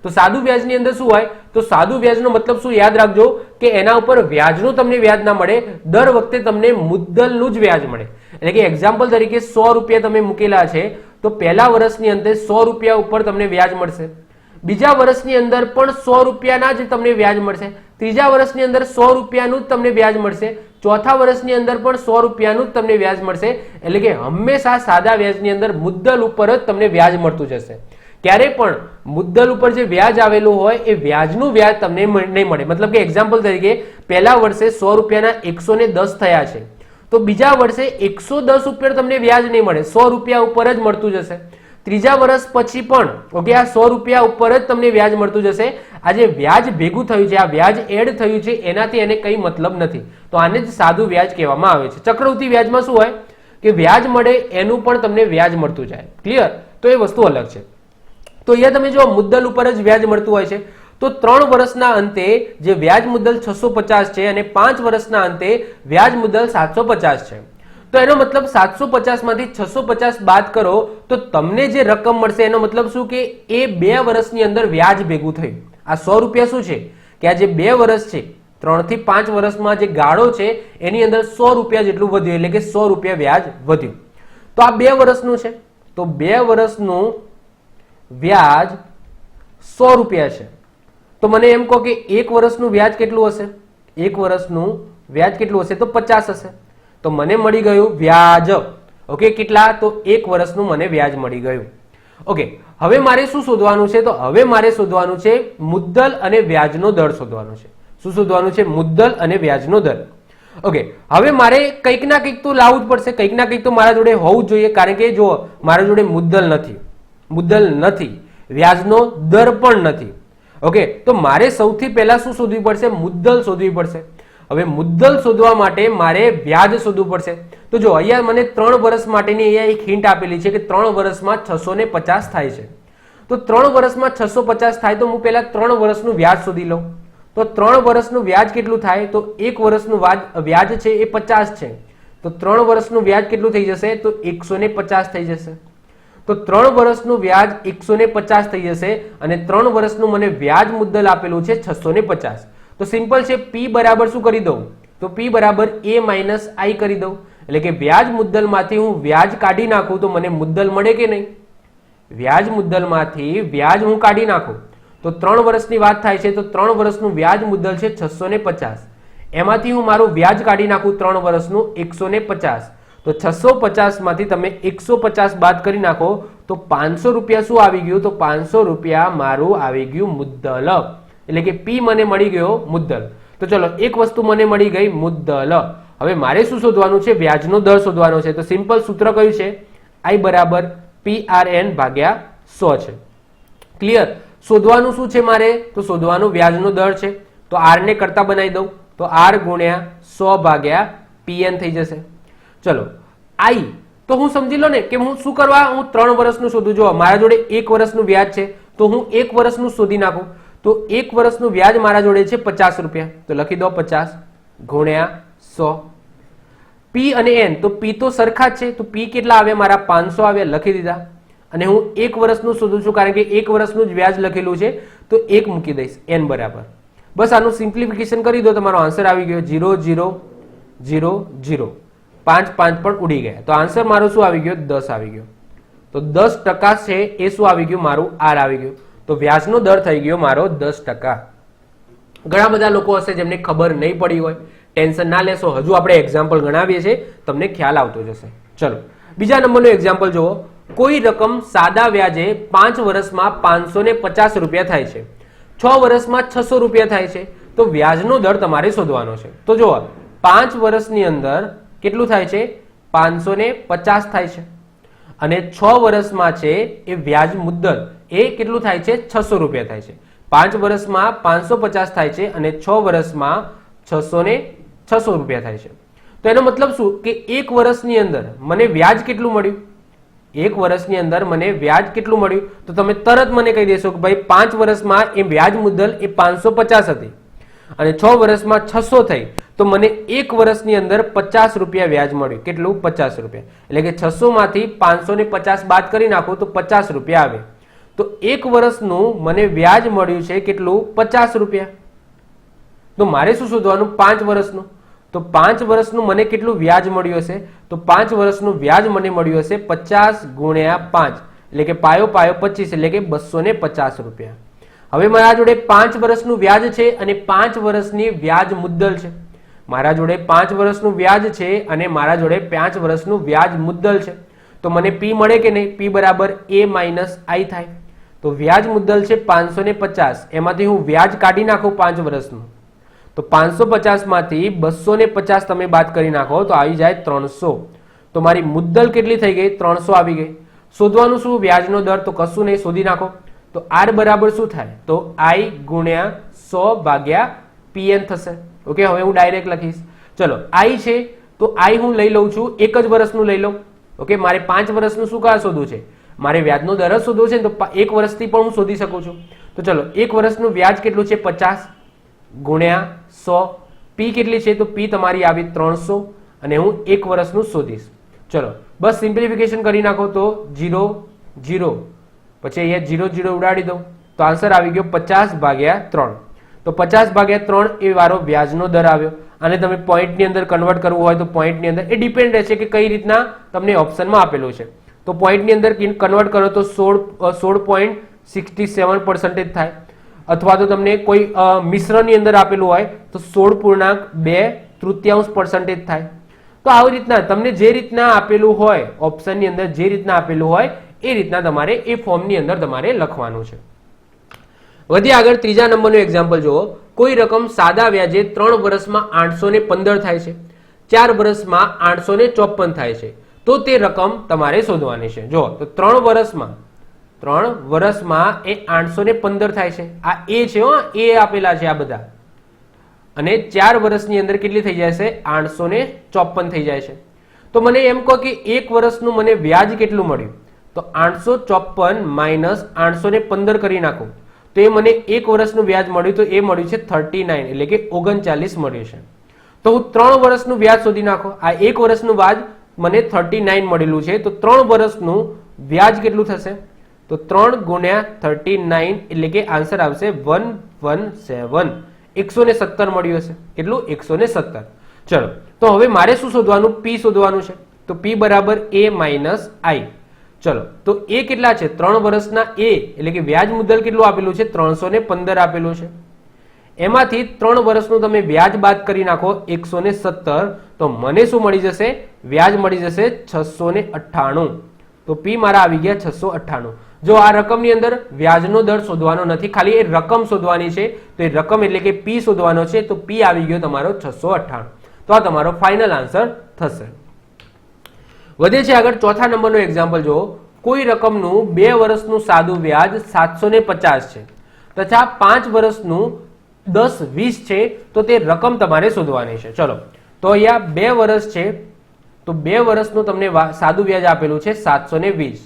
તો સાદું વ્યાજની અંદર શું હોય, તો સાદું વ્યાજનો મતલબ શું યાદ રાખજો કે એના ઉપર વ્યાજનું તમને વ્યાજ ના મળે, દર વખતે તમને મુદ્દલનું જ વ્યાજ મળે. એટલે કે એક્ઝામ્પલ તરીકે 100 રૂપિયા તમે મૂકેલા છે તો પહેલા વર્ષની અંદર 100 રૂપિયા ઉપર તમને વ્યાજ મળશે, બીજા વર્ષની અંદર પણ 100 રૂપિયાના જ તમને વ્યાજ મળશે, ત્રીજા વર્ષની અંદર 100 રૂપિયાનું જ તમને વ્યાજ મળશે, ચોથા વર્ષની અંદર પણ 100 રૂપિયાનું જ તમને વ્યાજ મળશે. એટલે કે હંમેશા સાદા વ્યાજની અંદર મુદ્દલ ઉપર જ તમને વ્યાજ મળતું જશે. ક્યારે પણ મુદ્દલ ઉપર જે વ્યાજ આવેલું હોય એ વ્યાજનું વ્યાજ તમને નહીં મળે. મતલબ કે એક્ઝામ્પલ તરીકે પહેલા વર્ષે 100 રૂપિયાના 110 થયા છે તો બીજા વર્ષે 110 ઉપર તમને વ્યાજ નહીં મળે, 100 રૂપિયા ઉપર જ મળતું જશે. ત્રીજા વર્ષ પછી પણ ઓકે આ 100 રૂપિયા ઉપર જ તમને વ્યાજ મળતું જશે. આ જે વ્યાજ ભેગું થયું છે, આ વ્યાજ એડ થયું છે, એનાથી એને કઈ મતલબ નથી. તો આને જ સાદું વ્યાજ કહેવામાં આવે છે. ચક્રવૃત્તિ વ્યાજમાં શું હોય કે વ્યાજ મળે એનું પણ તમને વ્યાજ મળતું જાય. ક્લિયર? તો એ વસ્તુ અલગ છે. તો અહીંયા તમે જો મુદ્દલ ઉપર જ વ્યાજ મળતું હોય છે તો 3 વર્ષના અંતે જે વ્યાજ મુદ્દલ 650 છે અને 5 વર્ષના અંતે વ્યાજ મુદ્દલ 750 છે. તો એનો મતલબ 750 માંથી 650 બાદ કરો તો તમને જે રકમ મળશે એનો મતલબ શું કે એ 2 વર્ષની અંદર વ્યાજ ભેગું થયું. આ 100 રૂપિયા શું છે કે આ જે 2 વર્ષ છે, 3 થી 5 વર્ષમાં જે ગાળો છે એની અંદર 100 રૂપિયા જેટલું વધ્યું, એટલે કે 100 રૂપિયા વ્યાજ વધ્યું. તો આ 2 વર્ષનું છે તો 2 વર્ષનું વ્યાજ 100 રૂપિયા છે. તો મને એમ કહો કે 1 વર્ષનું વ્યાજ કેટલું હશે, 1 વર્ષનું વ્યાજ કેટલું હશે તો 50 હશે. તો મને મળી ગયું વ્યાજ. ઓકે, કેટલા, તો 1 વર્ષનું મને વ્યાજ મળી ગયું. ઓકે, હવે મારે શું શોધવાનું છે, તો હવે મારે શોધવાનું છે મુદ્દલ અને વ્યાજનો દર શોધવાનો છે. શું શોધવાનું છે? મુદ્દલ અને વ્યાજનો દર. ઓકે, હવે મારે કંઈક ના કંઈક તો લાવવું જ પડશે, કંઈક ના કંઈક તો મારા જોડે હોવું જ જોઈએ, કારણ કે જો મારા જોડે મુદ્દલ નથી, વ્યાજનો દર પણ નથી. ઓકે, તો મારે સૌથી પહેલા શું શોધવી પડશે? મુદ્દલ શોધવી પડશે. હવે મુદ્દલ શોધવા માટે મારે વ્યાજ શોધવું પડશે. તો જો અહીંયા મને 3 વર્ષ માટેની અહીંયા એક હિન્ટ આપેલી છે કે 3 વર્ષમાં 650 થાય છે. તો 3 વર્ષમાં 650 થાય તો હું પહેલા 3 વર્ષનું વ્યાજ શોધી લઉં. તો 3 વર્ષનું વ્યાજ કેટલું થાય? તો 1 વર્ષનું વ્યાજ છે એ 50 છે. તો 3 વર્ષનું વ્યાજ કેટલું થઈ જશે? તો 150 થઈ જશે. તો 3 વર્ષનું વ્યાજ 150 થઈ જશે અને 3 વર્ષનું મને વ્યાજ મુદ્દલ આપેલું છે 650. તો સિમ્પલ છે, P બરાબર શું કરી દઉં? તો P બરાબર A માઇનસ I કરી દઉં. એટલે કે વ્યાજ મુદ્દલમાંથી હું વ્યાજ કાઢી નાખું તો મને મુદ્દલ મળે કે નહીં? વ્યાજ મુદ્દલમાંથી વ્યાજ હું કાઢી નાખું તો 3 વર્ષની વાત થાય છે, તો 3 વર્ષનું વ્યાજ મુદ્દલ છે 650. એમાંથી હું મારું વ્યાજ કાઢી નાખું 3 વર્ષનું 150. તો 650 માંથી તમે 150 બાદ કરી નાખો તો 500 રૂપિયા શું આવી ગયું? તો 500 રૂપિયા મારું આવી ગયું મુદ્દલ. એટલે કે P મને મળી ગયો મુદ્દલ. તો ચલો, એક વસ્તુ મને મળી ગઈ મુદ્દલ. હવે મારે શું શોધવાનું છે? વ્યાજનો દર શોધવાનો છે. તો સિમ્પલ સૂત્ર કયું છે? I બરાબર PRN ભાગ્યા 100 છે. ક્લિયર? શોધવાનું શું છે મારે? તો શોધવાનું વ્યાજનો દર છે. તો R ને કરતા બનાવી દઉં તો R ગુણ્યા 100 ભાગ્યા PN થઈ જશે. ચલો, I તો હું સમજી લો ને કે હું શું કરવા? હું 3 વર્ષનું શોધું. જો મારા જોડે 1 વર્ષનું વ્યાજ છે તો હું 1 વર્ષનું શોધી નાખું. તો 1 વર્ષનું વ્યાજ મારા જોડે છે 50 રૂપિયા. તો લખી દો 50 ગુણ્યા 100. P અને N તો P તો સરખા જ છે. તો P કેટલા આવ્યા? મારા 500 આવ્યા. લખી દીધા. અને હું 1 વર્ષનું શોધું છું કારણ કે 1 વર્ષનું જ વ્યાજ લખેલું છે તો 1 મૂકી દઈશ. N બરાબર. બસ આનું સિમ્પ્લિફિકેશન કરી દો, તમારો આન્સર આવી ગયો 0 0 0 0. 5 5 પણ ઉડી ગયા. તો આન્સર મારો શું આવી ગયો? 10 આવી ગયો. તો 10% છે એ શું આવી ગયું? મારું R આવી ગયું. તો વ્યાજનો દર થઈ ગયો મારો 10%. ઘણા બધા લોકો હશે જેમને ખબર નહીં પડી હોય, ટેન્શન ના લેશો, હજુ આપણે એક્ઝામ્પલ ગણાવીએ છીએ, તમને ખ્યાલ આવતો જશે. ચલો, બીજા નંબરનું એક્ઝામ્પલ જુઓ. કોઈ રકમ સાદા વ્યાજે 5 વર્ષમાં 550 રૂપિયા થાય છે, 6 વર્ષમાં 600 રૂપિયા થાય છે. તો વ્યાજનો દર તમારે શોધવાનો છે. તો જુઓ, 5 વર્ષની અંદર કેટલું થાય છે? 550 થાય છે. અને 6 વર્ષમાં છે એ વ્યાજ મુદ્દલ એ કેટલું થાય છે? 600 રૂપિયા થાય છે. 5 વર્ષમાં 550 થાય છે અને 6 વર્ષમાં 600 રૂપિયા થાય છે. તો એનો મતલબ શું કે 1 વર્ષની અંદર મને વ્યાજ કેટલું મળ્યું? 1 વર્ષની અંદર મને વ્યાજ કેટલું મળ્યું? તો તમે તરત મને કહી દેશો કે ભાઈ 5 વર્ષમાં એ વ્યાજ મુદ્દલ એ 550 હતી અને 6 વર્ષમાં 600 થઈ, તો મને 1 વર્ષની અંદર 50 રૂપિયા વ્યાજ મળ્યું. કેટલું? 50 રૂપિયા. એટલે કે 600 માંથી 550 બાદ કરી નાખો તો 50 રૂપિયા આવે. તો 1 વર્ષનું મને વ્યાજ મળ્યું છે કેટલું? 50 રૂપિયા. તો મારે શું શોધવાનું? 5 વર્ષનું. તો 5 વર્ષનું મને કેટલું વ્યાજ મળ્યું હશે? તો 5 વર્ષનું વ્યાજ મને મળ્યું હશે 50 ગુણ્યા 5, એટલે કે પાયો 25, એટલે કે 250 રૂપિયા. હવે મારા જોડે 5 વર્ષનું વ્યાજ છે અને 5 વર્ષની વ્યાજ મુદ્દલ છે. મારા જોડે 5 વર્ષનું વ્યાજ છે અને મારા જોડે 5 વર્ષનું વ્યાજ મુદ્દલ છે. તો મને P મળે કે નહીં? P બરાબર A માઇનસ I થાય. તો વ્યાજ મુદ્દલ છે 550, એમાંથી હું વ્યાજ કાઢી નાખું 5 વર્ષનું. તો 550 માંથી 250 તમે બાદ કરી નાખો તો આવી જાય 300. તો મારી મુદ્દલ કેટલી થઈ ગઈ? 300 આવી ગઈ. શોધવાનું શું? વ્યાજનો દર. તો કશું નહીં, શોધી નાખો. તો R બરાબર શું થાય? તો I ગુણ્યા 100 ભાગ્યા PN થશે. ઓકે, હવે હું ડાયરેક્ટ લખીશ. ચલો, I છે તો I હું લઈ લઉં છું 1 જ વર્ષનું લઈ લઉં. ઓકે, મારે 5 વર્ષનું શું કા શોધવું છે? મારે વ્યાજનો દર જ શોધવો છે ને, તો 1 વર્ષથી પણ હું શોધી શકું છું. તો ચલો, 1 વર્ષનું વ્યાજ કેટલું છે? 50 ગુણ્યા 100. P કેટલી છે? તો P તમારી આવી 300 અને હું 1 વર્ષનું શોધીશ. ચલો, બસ સિમ્પ્લિફિકેશન કરી નાખો તો 0 0, પછી અહીંયા 0 0 ઉડાડી દઉં તો આન્સર આવી ગયો 50 ભાગ્યા 3. તો 50 ભાગ્યા 3 એ વારો વ્યાજનો દર આવ્યો. અને તમે પોઈન્ટની અંદર કન્વર્ટ કરવું હોય તો પોઈન્ટની અંદર એ ડિપેન્ડ રહેશે કે કઈ રીતના તમને ઓપ્શનમાં આપેલું છે. તો પોઈન્ટની અંદર કન્વર્ટ કરો તો 16.67% થાય, અથવા તો તમને કોઈ મિશ્રની અંદર આપેલું હોય તો 16.2% થાય. તો આવી રીતના તમને જે રીતના આપેલું હોય ઓપ્શનની અંદર, જે રીતના આપેલું હોય એ રીતના તમારે એ ફોર્મની અંદર તમારે લખવાનું છે. વધી આગળ ત્રીજા નંબરનું એક્ઝામ્પલ જુઓ. કોઈ રકમ સાદા વ્યાજે 3 વર્ષમાં 815 થાય છે, 4 વર્ષમાં 854 થાય છે, તો તે રકમ તમારે શોધવાની છે. જો તો 3 વર્ષમાં એ 815 થાય છે, આ એ છે, એ આપેલા છે આ બધા, અને 4 વર્ષની અંદર કેટલી થઈ જાય છે? 854 થઈ જાય છે. તો મને એમ કહો કે 1 વર્ષનું મને વ્યાજ કેટલું મળ્યું? તો 854 માઇનસ 815 કરી નાખું તો એ મને 1 વર્ષનું વ્યાજ મળ્યું, તો એ મળ્યું છે 39 એટલે કે 39 મળ્યું છે. તો હું 3 વર્ષનું વ્યાજ શોધી નાખો. આ 1 વર્ષનું વ્યાજ મને 39 મળેલું છે, તો 3 વર્ષનું વ્યાજ કેટલું થશે? તો 3 ગુણ્યા 39 એટલે કે આન્સર આવશે 117, 117 મળ્યું હશે. કેટલું? 117. ચલો, તો હવે મારે શું શોધવાનું? પી શોધવાનું છે. તો પી બરાબર એ માઇનસ આઈ. ચલો, તો એ કેટલા છે? 3 વર્ષના એ એટલે કે વ્યાજ મુદ્દલ કેટલું આપેલું છે? 315 આપેલું છે. એમાંથી 3 વર્ષનું તમે વ્યાજ બાદ કરી નાખો 117, તો મને શું મળી જશે? વ્યાજ મળી જશે 698. તો પી મારા આવી ગયા 698. જો આ રકમની અંદર વ્યાજનો દર શોધવાનો નથી, ખાલી એ રકમ શોધવાની છે, તો એ રકમ એટલે કે પી શોધવાનો છે, તો પી આવી ગયો તમારો 698. તો આ તમારો ફાઇનલ આન્સર થશે. વધે છે આગળ ચોથા નંબરનો એક્ઝામ્પલ જો. કોઈ રકમનું 2 વર્ષનું સાદું વ્યાજ 750 છે તથા 5 વર્ષનું 10-20 છે, તો તે રકમ તમારે શોધવાની છે. ચલો, તો અહીંયા 2 વર્ષ છે, તો 2 વર્ષનું તમને સાદું વ્યાજ આપેલું છે 720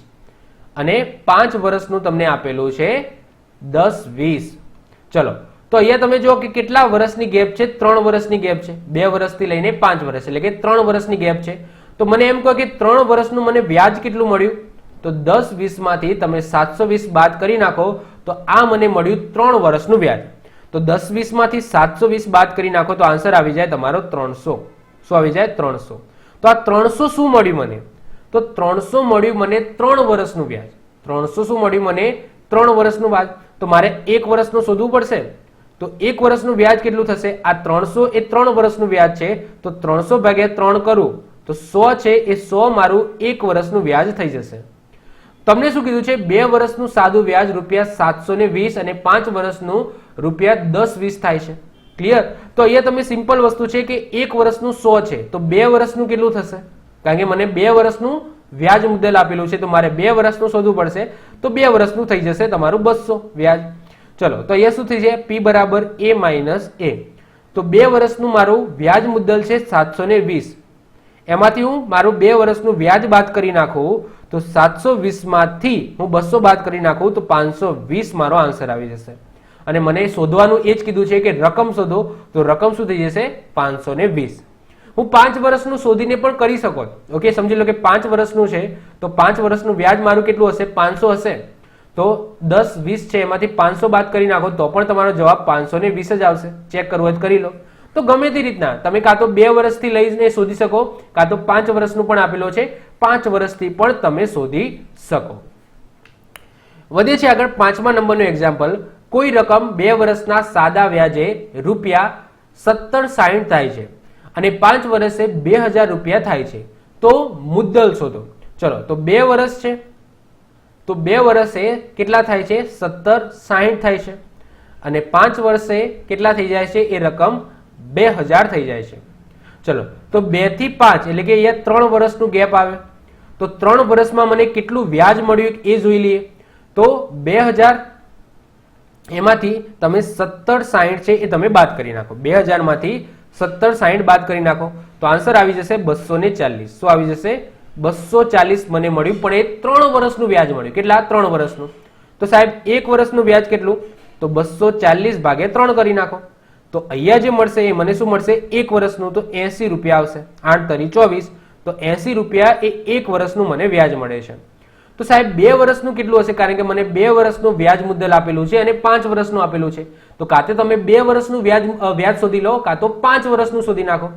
અને 5 વર્ષનું તમને આપેલું છે 10-20. ચલો, તો અહીંયા તમે જો કે કેટલા વર્ષની ગેપ છે? 3 વર્ષની ગેપ છે. 2 વર્ષથી લઈને 5 વર્ષ એટલે કે 3 વર્ષની ગેપ છે. તો મને એમ કહો કે 3 વર્ષનું મને વ્યાજ કેટલું મળ્યું? તો 10-20 માંથી તમે 720 બાદ કરી નાખો તો આ મને મળ્યું 3 વર્ષનું વ્યાજ. તો 10-20 માંથી 720 બાદ કરી નાખો તો આન્સર આવી જાય તમારો 300. શું આવી જાય? 300. તો આ 300 શું મળ્યું મને? તો 300 મળ્યું મને 3 વર્ષનું વ્યાજ. 300 શું મળ્યું મને? 3 વર્ષનું વ્યાજ. તો મારે 1 વર્ષનું શોધવું પડશે. તો 1 વર્ષનું વ્યાજ કેટલું થશે? આ 300 એ 3 વર્ષનું વ્યાજ છે, તો 300 ભાગ્યા 3 કરું તો 100 છે, એ 100 મારું 1 વર્ષનું વ્યાજ થઈ જશે. તમને શું કીધું છે? 2 વર્ષનું સાદું વ્યાજ ₹720 અને 5 વર્ષનું ₹10-20 થાય છે. ક્લિયર? તો અહીંયા તમે સિમ્પલ વસ્તુ છે કે 1 વર્ષનું 100 છે, તો 2 વર્ષનું કેટલું થશે? કારણ કે મને 2 વર્ષનું વ્યાજ મુદ્દલ આપેલું છે, તો મારે 2 વર્ષનું શોધવું પડશે, તો 2 વર્ષનું થઈ જશે તમારું 200 વ્યાજ. ચલો, તો અહીંયા શું થઈ જાય? પી બરાબર એ માઇનસ એ. તો 2 વર્ષનું મારું વ્યાજ મુદ્દલ છે 720, એમાંથી હું મારું 2 વર્ષનું વ્યાજ બાદ કરી નાખું તો 720 માંથી હું 200 બાદ કરી નાખું તો 520 મારો આન્સર આવી જશે. અને મને શોધવાનું એ જ કીધું છે કે રકમ શોધો, તો રકમ શું થઈ જશે? 520. હું 5 વર્ષનું શોધીને પણ કરી શકો. ઓકે, સમજી લો કે 5 વર્ષનું છે, તો 5 વર્ષનું વ્યાજ મારું કેટલું હશે? 500 હશે. તો 10-20 છે, એમાંથી 500 બાદ કરી નાખો તો પણ તમારો જવાબ 520 જ આવશે. ચેક કરવો જ કરી લો. તો ગમે તે રીતના તમે કાં તો 2 વર્ષથી લઈને શોધી શકો, કાં તો 5 વર્ષનું પણ આપેલો છે, 5 વર્ષથી પણ તમે શોધી શકો. વધે છે આગળ 5મા નંબરનો એક્ઝામ્પલ. કોઈ રકમ 2 વર્ષના સાદા વ્યાજે ₹1760 થાય છે અને 5 વર્ષે ₹2000 થાય છે, તો મુદ્દલ શોધો. ચલો, તો 2 વર્ષ છે, તો 2 વર્ષે કેટલા થાય છે? 1760 થાય છે અને 5 વર્ષે કેટલા થઈ જાય છે? એ રકમ 2000 થઈ જાય છે. ચલો, તો 2 થી 5 એટલે કે અહીંયા 3 વર્ષનું ગેપ આવે, તો 3 વર્ષમાં મને કેટલું વ્યાજ મળ્યું એ જોઈ લઈએ. તો 2000 એમાંથી તમે 1760 છે એ તમે બાદ કરી નાખો. 2000 માંથી 1760 બાદ કરી નાખો તો આન્સર આવી જશે 240. શું આવી જશે? 240 મને મળ્યું, પણ એ 3 વર્ષનું વ્યાજ મળ્યું. કેટલા? 3 વર્ષનું. તો સાહેબ 1 વર્ષનું વ્યાજ કેટલું? તો 240 ભાગ્યા 3 કરી નાખો તો અહીંયા જે મળશે એ મને શું મળશે? 1 વર્ષનું, તો ₹80 આવશે. 8 તરી 24, તો ₹80 એ 1 વર્ષનું મને વ્યાજ મળે છે. તો સાહેબ 2 વર્ષનું કેટલું હશે? કારણ કે મને 2 વર્ષનું વ્યાજ મુદ્દલ આપેલું છે અને 5 વર્ષનું આપેલું છે, તો કાં તો તમે 2 વર્ષનું વ્યાજ શોધી લો, કાં તો 5 વર્ષનું શોધી નાખો.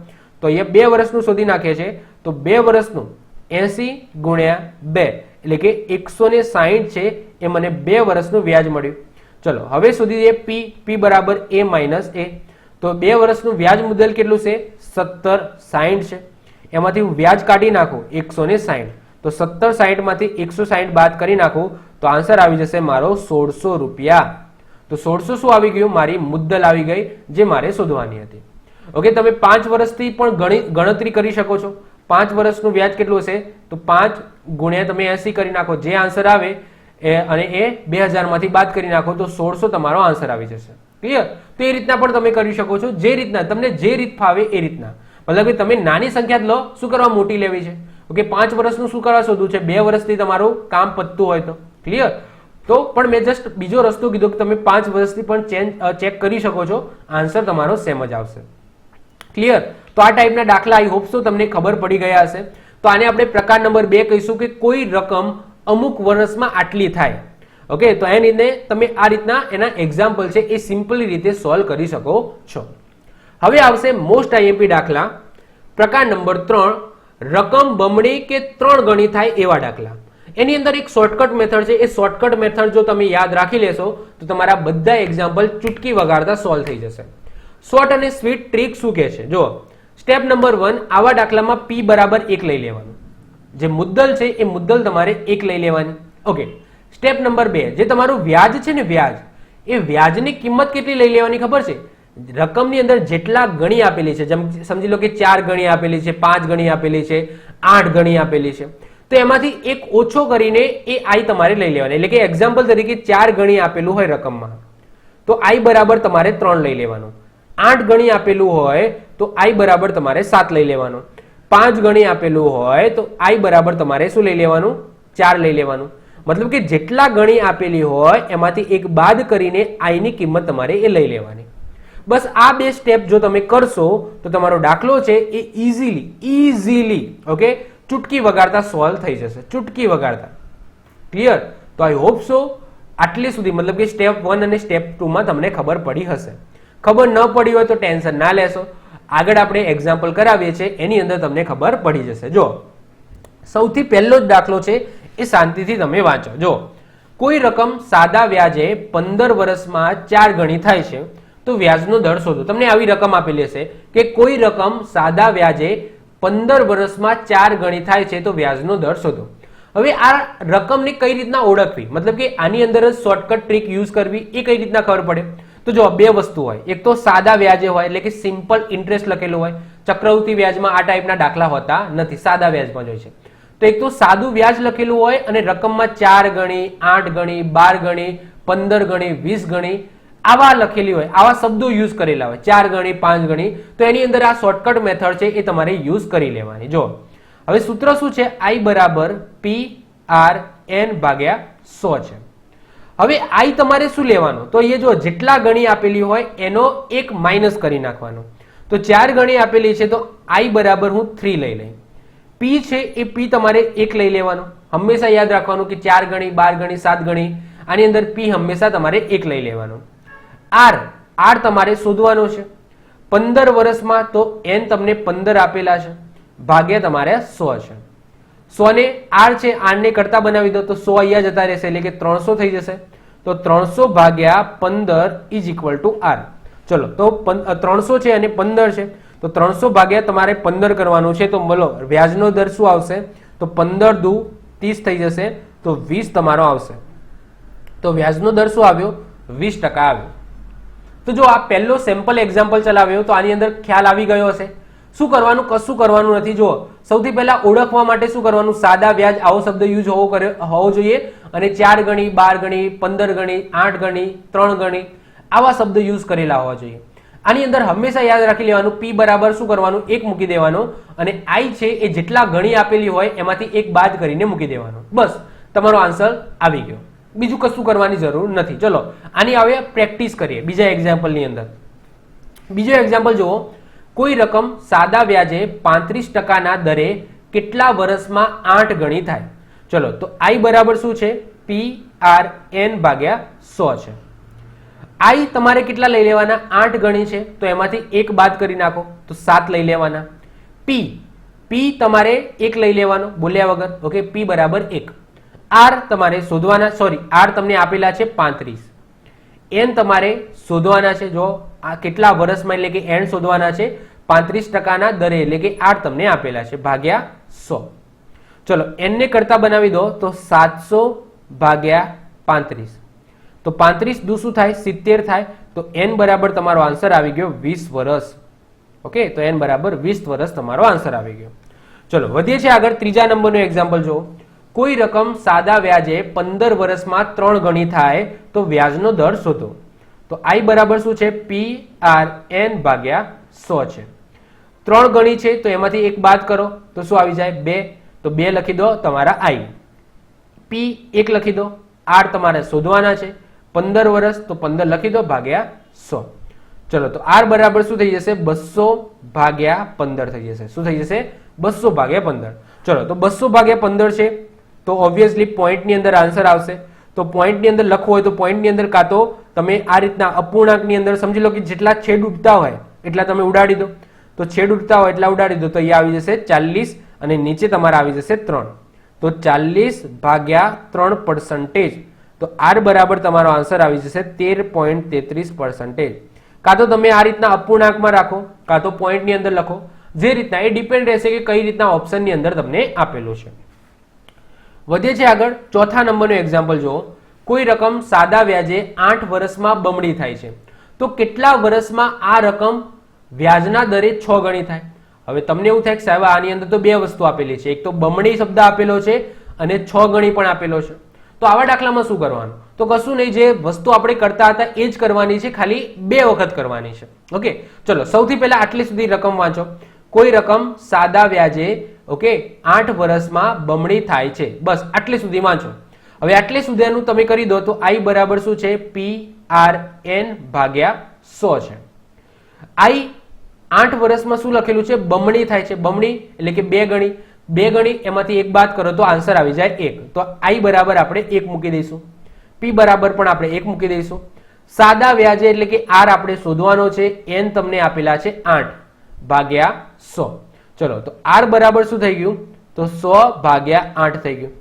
તો અહીંયા 2 વર્ષનું શોધી નાખીએ છીએ, તો 2 વર્ષનું 80 ગુણ્યા 2 એટલે કે 160 છે, એ મને 2 વર્ષનું વ્યાજ મળ્યું. ચલો, હવે શોધી દઈએ પી. પી બરાબર એ માઇનસ એ. તો 2 વર્ષનું વ્યાજ મુદ્દલ કેટલું છે? 1760 છે. એમાંથી હું વ્યાજ કાઢી નાખું 160, તો 1760 માંથી 160 બાદ કરી નાખું તો આન્સર આવી જશે મારો ₹1600. તો 1600 શું આવી ગયું? મારી મુદ્દલ આવી ગઈ, જે મારે શોધવાની હતી. ઓકે, તમે 5 વર્ષથી પણ ગણતરી કરી શકો છો. 5 વર્ષનું વ્યાજ કેટલું હશે? તો 5 ગુણ્યા તમે 80 કરી નાખો, જે આન્સર આવે અને એ 2000 માંથી બાદ કરી નાખો તો 1600 તમારો આન્સર આવી જશે. ક્લિયર? તો એ રીતના પણ તમે કરી શકો છો, જે રીતના તમને જે રીત ફાવે એ રીતના. મતલબ કે તમે નાની સંખ્યા જ લો, શું કરવા મોટી લેવી છે? ઓકે, 5 વર્ષનું શું કરવા શોધવું છે? 2 વર્ષથી તમારું કામ પતતું હોય તો. ક્લિયર? તો પણ મેં જસ્ટ બીજો રસ્તો કીધો કે તમે 5 વર્ષથી પણ ચેક કરી શકો છો, આન્સર તમારો સેમ જ આવશે. ક્લિયર? તો આ ટાઈપના દાખલા આઈ હોપ સો તમને ખબર પડી ગયા હશે. તો આને આપણે પ્રકાર નંબર 2 કહીશું કે કોઈ રકમ અમુક વર્ષમાં આટલી થાય. ઓકે, તો એને તમે આ રીતના એના એક્ઝામ્પલ છે એ સિમ્પલી રીતે સોલ્વ કરી શકો છો. હવે આવશે મોસ્ટ આઈએમપી દાખલા પ્રકાર નંબર 3, રકમ બમણી કે 3 ગણી થાય એવા દાખલા. એની અંદર એક શોર્ટકટ મેથડ છે, એ શોર્ટકટ મેથડ જો તમે યાદ રાખી લેશો તો તમારા બધા એક્ઝામ્પલ ચૂટકી વગાડતા સોલ્વ થઈ જશે. શોર્ટ અને સ્વીટ ટ્રીક શું કહે છે? જો સ્ટેપ નંબર 1, આવા દાખલામાં p બરાબર 1 લઈ લેવાનું. જે મુદ્દલ છે એ મુદ્દલ તમારે 1 લઈ લેવાની. ઓકે, સ્ટેપ નંબર 2, જે તમારું વ્યાજ છે ને વ્યાજ, એ વ્યાજની કિંમત કેટલી લઈ લેવાની ખબર છે? રકમની અંદર જેટલા ગણી આપેલી છે, જેમ સમજી લો કે 4 ગણી આપેલી છે, 5 ગણી આપેલી છે, 8 ગણી આપેલી છે, તો એમાંથી એક ઓછો કરીને એ આઈ તમારે લઈ લેવાની. એટલે કે એક્ઝામ્પલ તરીકે 4 ગણી આપેલું હોય રકમમાં તો આઈ બરાબર તમારે 3 લઈ લેવાનું. 8 ગણી આપેલું હોય તો આઈ બરાબર તમારે 7 લઈ લેવાનું. 5 ગણી આપેલું હોય તો આઈ બરાબર તમારે શું લઈ લેવાનું? 4 લઈ લેવાનું. મતલબ કે જેટલા ગણી આપેલી હોય એમાંથી એક બાદ કરીને આઈની કિંમત તમારે એ લઈ લેવાની. બસ આ 2 સ્ટેપ જો તમે કરશો તો તમારો દાખલો છે એ ઇઝીલી ઓકે ચૂટકી વગાડતા સોલ્વ થઈ જશે. ચૂટકી વગાડતા. ક્લિયર? તો આઈ હોપ સો આટલી સુધી મતલબ કે સ્ટેપ 1 અને સ્ટેપ 2 માં તમને ખબર પડી હશે. ખબર ન પડી હોય તો ટેન્શન ના લેશો, આગળ આપણે એક્ઝામ્પલ કરાવીએ છીએ એની અંદર તમને ખબર પડી જશે. જો સૌથી પહેલો જ દાખલો છે એ શાંતિથી તમે વાંચો. જો કોઈ રકમ સાદા વ્યાજે 15 વર્ષમાં 4 ગણી થાય છે તો વ્યાજનો દર શોધો. તમને આવી રકમ આપેલી હશે કે કોઈ રકમ સાદા વ્યાજે 15 વર્ષમાં 4 ગણી થાય છે તો વ્યાજનો દર શોધો. હવે આ રકમને કઈ રીતના ઓળખવી, મતલબ કે આની અંદર જ શોર્ટકટ ટ્રીક યુઝ કરવી એ કઈ રીતના ખબર પડે? તો જો 2 વસ્તુ હોય, એક તો સાદા વ્યાજે હોય એટલે કે સિમ્પલ ઇન્ટરેસ્ટ લખેલું હોય. ચક્રવૃત્તિ વ્યાજમાં આ ટાઈપના દાખલા હોતા નથી, સાદા વ્યાજમાં જ હોય છે. તો એક તો સાદું વ્યાજ લખેલું હોય અને રકમમાં 4 ગણી, 8 ગણી, 12 ગણી, 15 ગણી, 20 ગણી આવા લખેલી હોય, આવા શબ્દો યુઝ કરેલા હોય, 4 ગણી, 5 ગણી, તો એની અંદર આ શોર્ટકટ મેથડ છે એ તમારે યુઝ કરી લેવાની. જો હવે સૂત્ર શું છે? I બરાબર PRN ભાગ્યા 100 છે. હવે આઈ તમારે શું લેવાનું? તો એ જો જેટલા ગણી આપેલી હોય એનો એક માઇનસ કરી નાખવાનો. તો 4 ગણી આપેલી છે તો આઈ બરાબર હું 3 લઈ લઈ. પી છે એ પી તમારે 1 લઈ લેવાનું. હંમેશા યાદ રાખવાનું કે 4 ગણી, 12 ગણી, 7 ગણી આની અંદર પી હંમેશા તમારે 1 લઈ લેવાનું. આર તમારે શોધવાનો છે 15 વર્ષમાં, તો એન તમને 15 આપેલા છે ભાગ્યા તમારે 100 છે. 100 ને આર છે, આર ને કરતા બનાવી દો તો 100 અહીંયા જતા રહેશે એટલે કે 300 થઈ જશે. તો 300 ભાગ્યા 15 ઇઝ ઇક્વલ ટુ આર. ચલો તો 300 છે અને 15 છે તો 300 ભાગ્યા તમારે 15 કરવાનું છે. તો બોલો વ્યાજનો દર શું આવશે? તો 15 દુ 30 થઈ જશે તો 20 તમારો આવશે. તો વ્યાજનો દર શું આવ્યો? 20% આવ્યો. તો જો આ પહેલો સેમ્પલ એક્ઝામ્પલ ચલાવ્યો તો આની અંદર ખ્યાલ આવી ગયો હશે. શું કરવાનું? કશું કરવાનું નથી. જો સૌથી પહેલા ઓળખવા માટે શું કરવાનું? સાદા વ્યાજ આવો શબ્દ યુઝ હોવો જોઈએ અને 4 ગણી, 12 ગણી, 15 ગણી, 8 ગણી, 3 ગણી આવા શબ્દ યુઝ કરેલા હોવા જોઈએ. આની અંદર હંમેશા યાદ રાખી લેવાનું પી બરાબર શું કરવાનું? 1 મૂકી દેવાનો અને આઈ છે એ જેટલા ગણી આપેલી હોય એમાંથી 1 બાદ કરીને મૂકી દેવાનો. બસ તમારો આન્સર આવી ગયો. બીજું કશું કરવાની જરૂર નથી. ચલો આની હવે પ્રેક્ટિસ કરીએ બીજા એક્ઝામ્પલની અંદર. બીજો એક્ઝામ્પલ જુઓ. કોઈ રકમ સાદા વ્યાજે 35% દરે કેટલા વર્ષમાં 8 ગણી થાય? ચલો તો આઈ બરાબર શું છે? PRN ભાગ્યા 100 છે. આઈ તમારે કેટલા લઈ લેવાના? 8 ગણી છે તો એમાંથી 1 બાદ કરી નાખો તો 7 લઈ લેવાના. પી તમારે 1 લઈ લેવાનો બોલ્યા વગર. ઓકે, પી બરાબર 1. આર તમારે શોધવાના, સોરી આર તમને આપેલા છે 35. એન તમારે શોધવાના છે. જો આ કેટલા વર્ષમાં એટલે કે એન શોધવાના છે 35%ના દરે એટલે કે 8 તમને આપેલા છે ભાગ્યા 100. ચલો એન ને કરતા બનાવી દો તો 700 ભાગ્યા 35. તો 35 દુ શું થાય 70 થાય, તો n બરાબર તમારો આન્સર આવી ગયો 20 વર્ષ. ઓકે, તો n બરાબર 20 વર્ષ તમારો આન્સર આવી ગયો. ચલો વધીએ છીએ આગળ. ત્રીજા નંબરનું એક્ઝામ્પલ જુઓ. કોઈ રકમ સાદા વ્યાજે 15 વર્ષમાં 3 ગણી થાય તો વ્યાજનો દર શોધો. તો i બરાબર શું છે? PRN ભાગ્યા 100 છે. 3 ગણી છે તો એમાંથી એક બાદ કરો તો શું આવી જાય? 2. તો 2 લખી દો તમારા i. p 1 લખી દો. r તમારે શોધવાના છે 15 વર્ષ, તો 15 લખી દો ભાગ્યા 100. ચલો તો r બરાબર શું થઈ જશે? 200 ભાગ્યા 15 થઈ જશે. શું થઈ જશે? 200 ભાગ્યા 15. ચલો તો 200 ભાગ્યા 15 છે તો ઓબ્વિયસલી પોઈન્ટની અંદર આન્સર આવશે. તો પોઈન્ટની અંદર લખવું હોય તો પોઈન્ટની અંદર કાં તો તમે આ રીતના અપૂર્ણાંકની અંદર સમજી લો કે જેટલા છેદ ઉડતા હોય એટલા તમે ઉડાડી દો. તો છેદ ઉડતા હોય એટલા ઉડાડી દો તો અહીંયા આવી જશે 40 અને નીચે તમારે આવી જશે 3. તો 40 ભાગ્યા 3%. તો r બરાબર તમારો આન્સર આવી જશે 13.33%. કાં તો તમે આ રીતના અપૂર્ણાંકમાં રાખો કાં તો પોઈન્ટની અંદર લખો, જે રીતના એ ડિપેન્ડ રહેશે કે કઈ રીતના ઓપ્શનની અંદર તમને આપેલું છે. વધીએ છે આગળ. ચોથા નંબરનું એક્ઝામ્પલ જુઓ. કોઈ રકમ સાદા વ્યાજે 8 વર્ષમાં બમણી થાય છે તો કેટલા વર્ષમાં આ રકમ વ્યાજના દરે 6 ગણી થાય? હવે તમને એવું થાય કે સાહેબ આની અંદર તો બે વસ્તુ આપેલી છે, એક તો બમણી શબ્દ આપેલો છે અને 6 ગણી પણ આપેલો છે. તો આવા દાખલામાં શું કરવાનું? તો કશું નહીં, જે વસ્તુ આપણે કરતા હતા એ જ કરવાની છે, ખાલી 2 વખત કરવાની છે. ઓકે, ચલો સૌથી પહેલા આટલી સુધી રકમ વાંચો. કોઈ રકમ સાદા વ્યાજે ઓકે 8 વર્ષમાં બમણી થાય છે, બસ આટલી સુધી વાંચો. હવે આટલી સુધીનું તમે કરી દો તો i બરાબર શું છે? PRN ભાગ્યા 100 છે. i 8 વર્ષમાં શું લખેલું છે? બમણી થાય છે. બમણી એટલે કે 2 ગણી. 2 ગણી એમાંથી એક બાદ કરો તો આન્સર આવી જાય 1. તો i બરાબર આપણે 1 મૂકી દઈશું. p બરાબર પણ આપણે 1 મૂકી દઈશું. સાદા વ્યાજે એટલે કે r આપણે શોધવાનો છે. n તમને આપેલા છે 8 ભાગ્યા 100. ચલો તો r બરાબર શું થઈ ગયું? તો 100 ભાગ્યા 8 થઈ ગયું.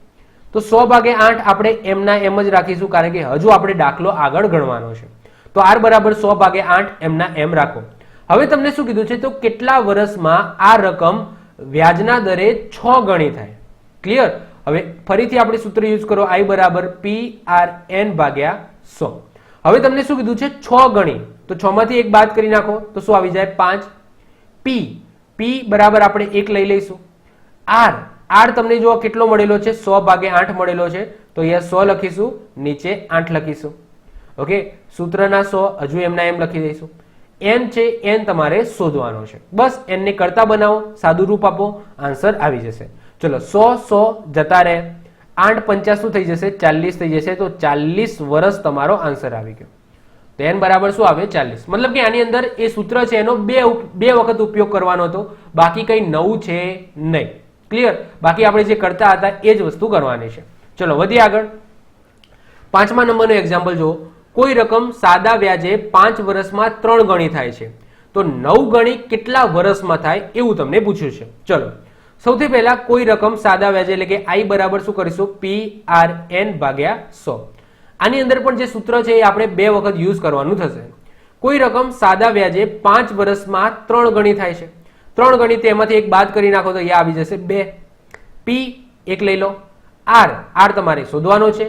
તો 100 ભાગ્યા 8 આપણે એમના એમ જ રાખીશું કારણ કે હજુ આપણે દાખલો આગળ ગણવાનો છે. તો r બરાબર 100 ભાગ્યા 8 એમના એમ રાખો. હવે તમને શું કીધું છે? તો કેટલા વર્ષમાં આ રકમ વ્યાજના દરે 6 ગણી થાય? ક્લિયર? હવે ફરીથી આપણે સૂત્ર યુઝ કરો. i બરાબર PRN ભાગ્યા 100. હવે તમને શું કીધું છે? 6 ગણી. તો 6 માંથી એક બાદ કરી નાખો તો શું આવી જાય? 5. p બરાબર આપણે 1 લઈ લઈશું. r તમને જો કેટલો મળેલો છે? 100 ભાગ્યા 8 મળેલો છે. તો અહીંયા 100 લખીશું, નીચે 8 લખીશું. ઓકે, સૂત્રના 100 હજુ એમના એમ લખી દઈશું. n છે, n તમારે શોધવાનો છે. બસ n ને કરતા બનાવો, સાદું રૂપ આપો, આન્સર આવી જશે. ચલો 100 જતા રહે, 8 50 શું થઈ જશે? 40 થઈ જશે. તો 40 વર્ષ તમારો આન્સર આવી ગયો. તો n બરાબર શું આવે? 40. મતલબ કે આની અંદર એ સૂત્ર છે એનો બે વખત ઉપયોગ કરવાનો હતો, બાકી કઈ નવું છે નહીં. ક્લિયર? બાકી આપણે જે કરતા હતા એ જ વસ્તુ કરવાની છે. ચલો વધીએ આગળ. 5મા નંબરનું એક્ઝામ્પલ જુઓ. કોઈ રકમ સાદા વ્યાજે 5 વર્ષમાં 3 ગણી થાય છે તો 9 ગણી કેટલા વર્ષમાં થાય એવું તમને પૂછ્યું છે. ચલો સૌથી પહેલા કોઈ રકમ સાદા વ્યાજે એટલે કે i બરાબર શું કરીશું? PRN ભાગ્યા 100. આની અંદર પણ જે સૂત્ર છે એ આપણે 2 વખત યુઝ કરવાનું થશે. કોઈ રકમ સાદા વ્યાજે 5 વર્ષમાં 3 ગણી થાય છે. 3 ગણી તેમાંથી એક બાદ કરી નાખો તો અહીંયા આવી જશે 2. p 1 લઈ લો. r તમારે શોધવાનો છે.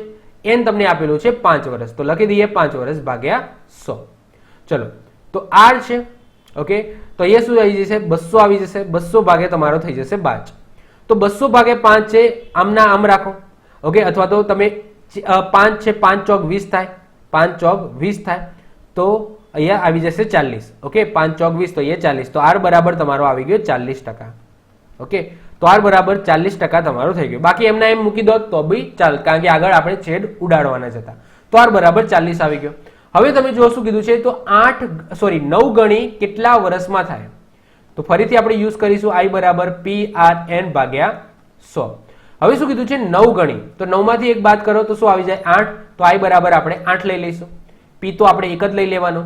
n તમને આપેલું છે 5 વર્ષ. તો લખી દઈએ 5 વર્ષ ભાગ્યા 100. ચલો તો r છે. ઓકે, તો અહીંયા શું આવી જશે? 200 આવી જશે. 200 ભાગે તમારો થઈ જશે 5. તો 200 ભાગે 5 છે, આમના આમ રાખો. ઓકે, અથવા તો તમે 5 છે, 5 ચોક 20 થાય. 5 ચોક 20 થાય તો અહીંયા આવી જશે 40. ઓકે, 5 ચોક 20 તો અહીંયા 40. તો r બરાબર તમારો આવી ગયો 40%. ઓકે, તો r બરાબર 40% તમારો થઈ ગયો. બાકી એમના એમ મૂકી દો તો બી ચાલ, કારણ કે આગળ આપણે છેદ ઉડાડવાના જ હતા. તો r બરાબર 40 આવી ગયો. હવે તમે જો શું કીધું છે? તો 9 ગણી કેટલા વર્ષમાં થાય? તો ફરીથી આપણે યુઝ કરીશું i બરાબર PRN ભાગ્યા 100. હવે શું કીધું છે? 9 ગણી. તો 9 માંથી એક બાદ કરો તો શું આવી જાય? 8. તો i બરાબર આપણે 8 લઈ લઈશું. p તો આપણે એક જ લઈ લેવાનો.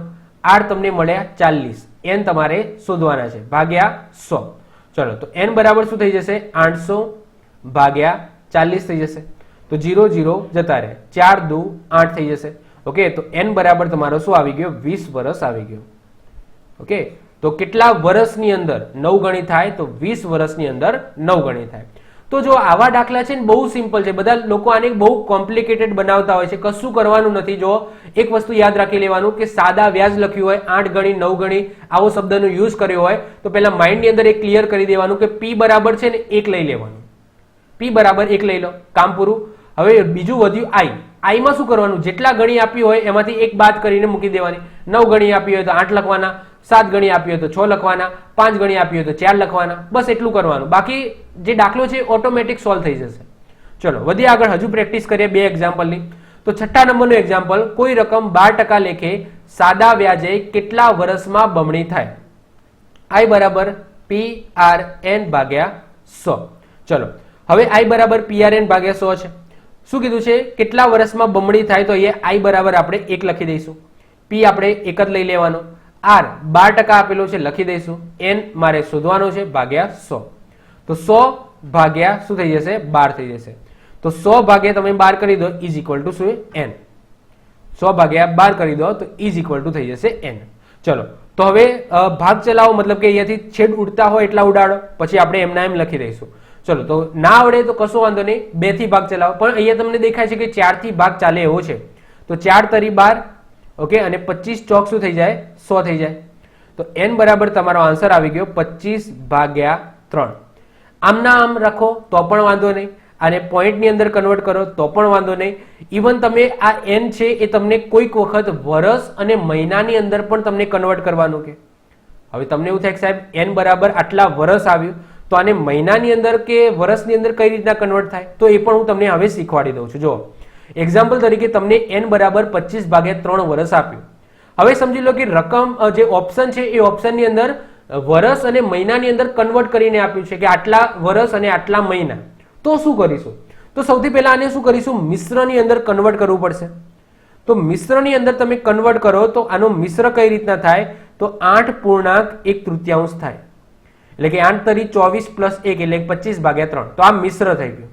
r તમને મળ્યા 40. n તમારે શોધવાના છે ભાગ્યા 100. ચલો તો n બરાબર શું થઈ જશે? 800 ભાગ્યા 40 થઈ જશે. તો 0 0 જતા રહે. 4 દુ 8 થઈ જશે. ઓકે, તો n બરાબર તમારો શું આવી ગયો? 20 વર્ષ આવી ગયો. ઓકે, તો કેટલા વર્ષની અંદર 9 ગણી થાય? તો 20 વર્ષની અંદર 9 ગણી થાય. તો જો આવા દાખલા છે ને બહુ સિમ્પલ છે, બધા લોકો આને બહુ કોમ્પ્લિકેટેડ બનાવતા હોય છે, કશું કરવાનું નથી. જો એક વસ્તુ યાદ રાખી લેવાનું કે સાદા વ્યાજ લખ્યું હોય, 8 ગણી 9 ગણી આવો શબ્દનો યુઝ કર્યો હોય તો પહેલા માઇન્ડની અંદર એક ક્લિયર કરી દેવાનું કે p બરાબર છે ને 1 લઈ લેવાનું, p બરાબર 1 લઈ લો, કામ પૂરું. હવે બીજું વધ્યું i. i માં શું કરવાનું, જેટલા ગણી આપી હોય એમાંથી એક બાદ કરીને મૂકી દેવાની. 9 ગણી આપી હોય તો 8 લખવાના, 7 ગણી આપી હોય તો 6 લખવાના, 5 ગણી આપી હોય તો 4 લખવાના, બસ એટલું કરવાનું. બાકી જે દાખલો છે ઓટોમેટિક સોલ્વ થઈ જશે. ચલો વધીએ આગળ, હજુ પ્રેક્ટિસ કરીએ બે એક્ઝામ્પલની. તો 6 નંબરનું એક્ઝામ્પલ, કોઈ રકમ 12% લેખે સાદા વ્યાજે કેટલા વર્ષમાં બમણી થાય? i બરાબર PRN ભાગ્યા 100. ચલો હવે i બરાબર PRN ભાગ્યા 100 છે. શું કીધું છે, કેટલા વર્ષમાં બમણી થાય? તો અહીંયા i બરાબર આપણે 1 લખી દઈશું, p આપણે 1 જ લઈ લેવાનો, r 12% આપેલો છે લખી દઈશું, n મારે શોધવાનો છે ભાગ્યા 100. તો 100 ભાગ્યા શું થઈ જશે, 12 થઈ જશે. તો 100 ભાગ્યા તમે 12 કરી દો ઇઝ ઇક્વલ ટુ શું, n. 100 ભાગ્યા 12 કરી દો તો ઇઝ ઇક્વલ ટુ થઈ જશે n. ચલો તો હવે ભાગ ચલાવો, મતલબ કે અહીંયાથી છેદ ઉડતા હોય એટલા ઉડાડો, પછી આપણે એમના એમ લખી દઈશું. ચલો તો ના આવડે તો કશો વાંધો નહીં, 2 થી ભાગ ચલાવો. પણ અહીંયા તમને દેખાય છે કે 4 થી ભાગ ચાલે એવો છે, તો 4 તરી 12, ઓકે, અને 25 ચોક શું થઈ જાય, 100 થઈ જાય. તો n બરાબર તમારો આન્સર આવી ગયો 25 ભાગ્યા 3. આમના આમ રાખો તો પણ વાંધો નહીં, અને પોઈન્ટની અંદર કન્વર્ટ કરો તો પણ વાંધો નહીં. ઇવન તમે આ n છે એ તમને કોઈક વખત વર્ષ અને મહિનાની અંદર પણ તમને કન્વર્ટ કરવાનું કે હવે તમને એવું થાય કે સાહેબ n બરાબર આટલા વર્ષ આવ્યું, તો આને મહિનાની અંદર કે વર્ષની અંદર કઈ રીતના કન્વર્ટ થાય, તો એ પણ હું તમને હવે શીખવાડી દઉં છું. જો એક્ઝામ્પલ તરીકે તમને n બરાબર 25 ભાગ્યા 3 વર્ષ આપ્યું. હવે સમજી લો કે રકમ જે ઓપ્શન છે એ ઓપ્શનની અંદર વર્ષ અને મહિનાની અંદર કન્વર્ટ કરીને આપ્યું છે કે આટલા વર્ષ અને આટલા મહિના. તો શું કરીશું, તો સૌથી પહેલા આને શું કરીશું, મિશ્રની અંદર કન્વર્ટ કરવું પડશે. તો મિશ્રની અંદર તમે કન્વર્ટ કરો તો આનો મિશ્ર કઈ રીતના થાય, તો 8.1/3 થાય, એટલે કે 8 તરી 24 પ્લસ 1 એટલે 25 ભાગ્યા 3. તો આ મિશ્ર થઈ ગયું.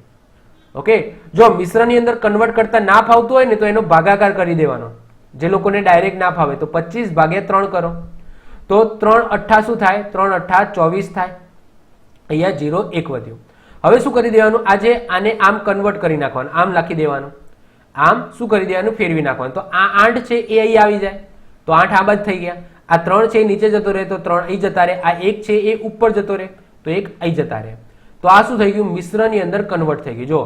ઓકે, જો મિશ્રની અંદર કન્વર્ટ કરતા ના ફાવતું હોય ને તો એનો ભાગાકાર કરી દેવાનો. જે લોકોને ડાયરેક્ટ ના ફાવે તો 25 ભાગ્યા 3 કરો તો 3 8 શું થાય, 3 8 24 થાય. અહીંયા 0 1 વધ્યું. હવે શું કરી દેવાનું, આજે આને આમ કન્વર્ટ કરી નાખવાનું, આમ લખી દેવાનું, આમ શું કરી દેવાનું, ફેરવી નાખવાનું. તો આ 8 છે એ અહીં આવી જાય તો 8 આ બાદ થઈ ગયા, આ 3 છે એ નીચે જતો રહે તો 3 અહીં જતા રહે, આ 1 છે એ ઉપર જતો રહે તો 1 અહીં જતા રહે. તો આ શું થઈ ગયું, મિશ્રની અંદર કન્વર્ટ થઈ ગયું. જો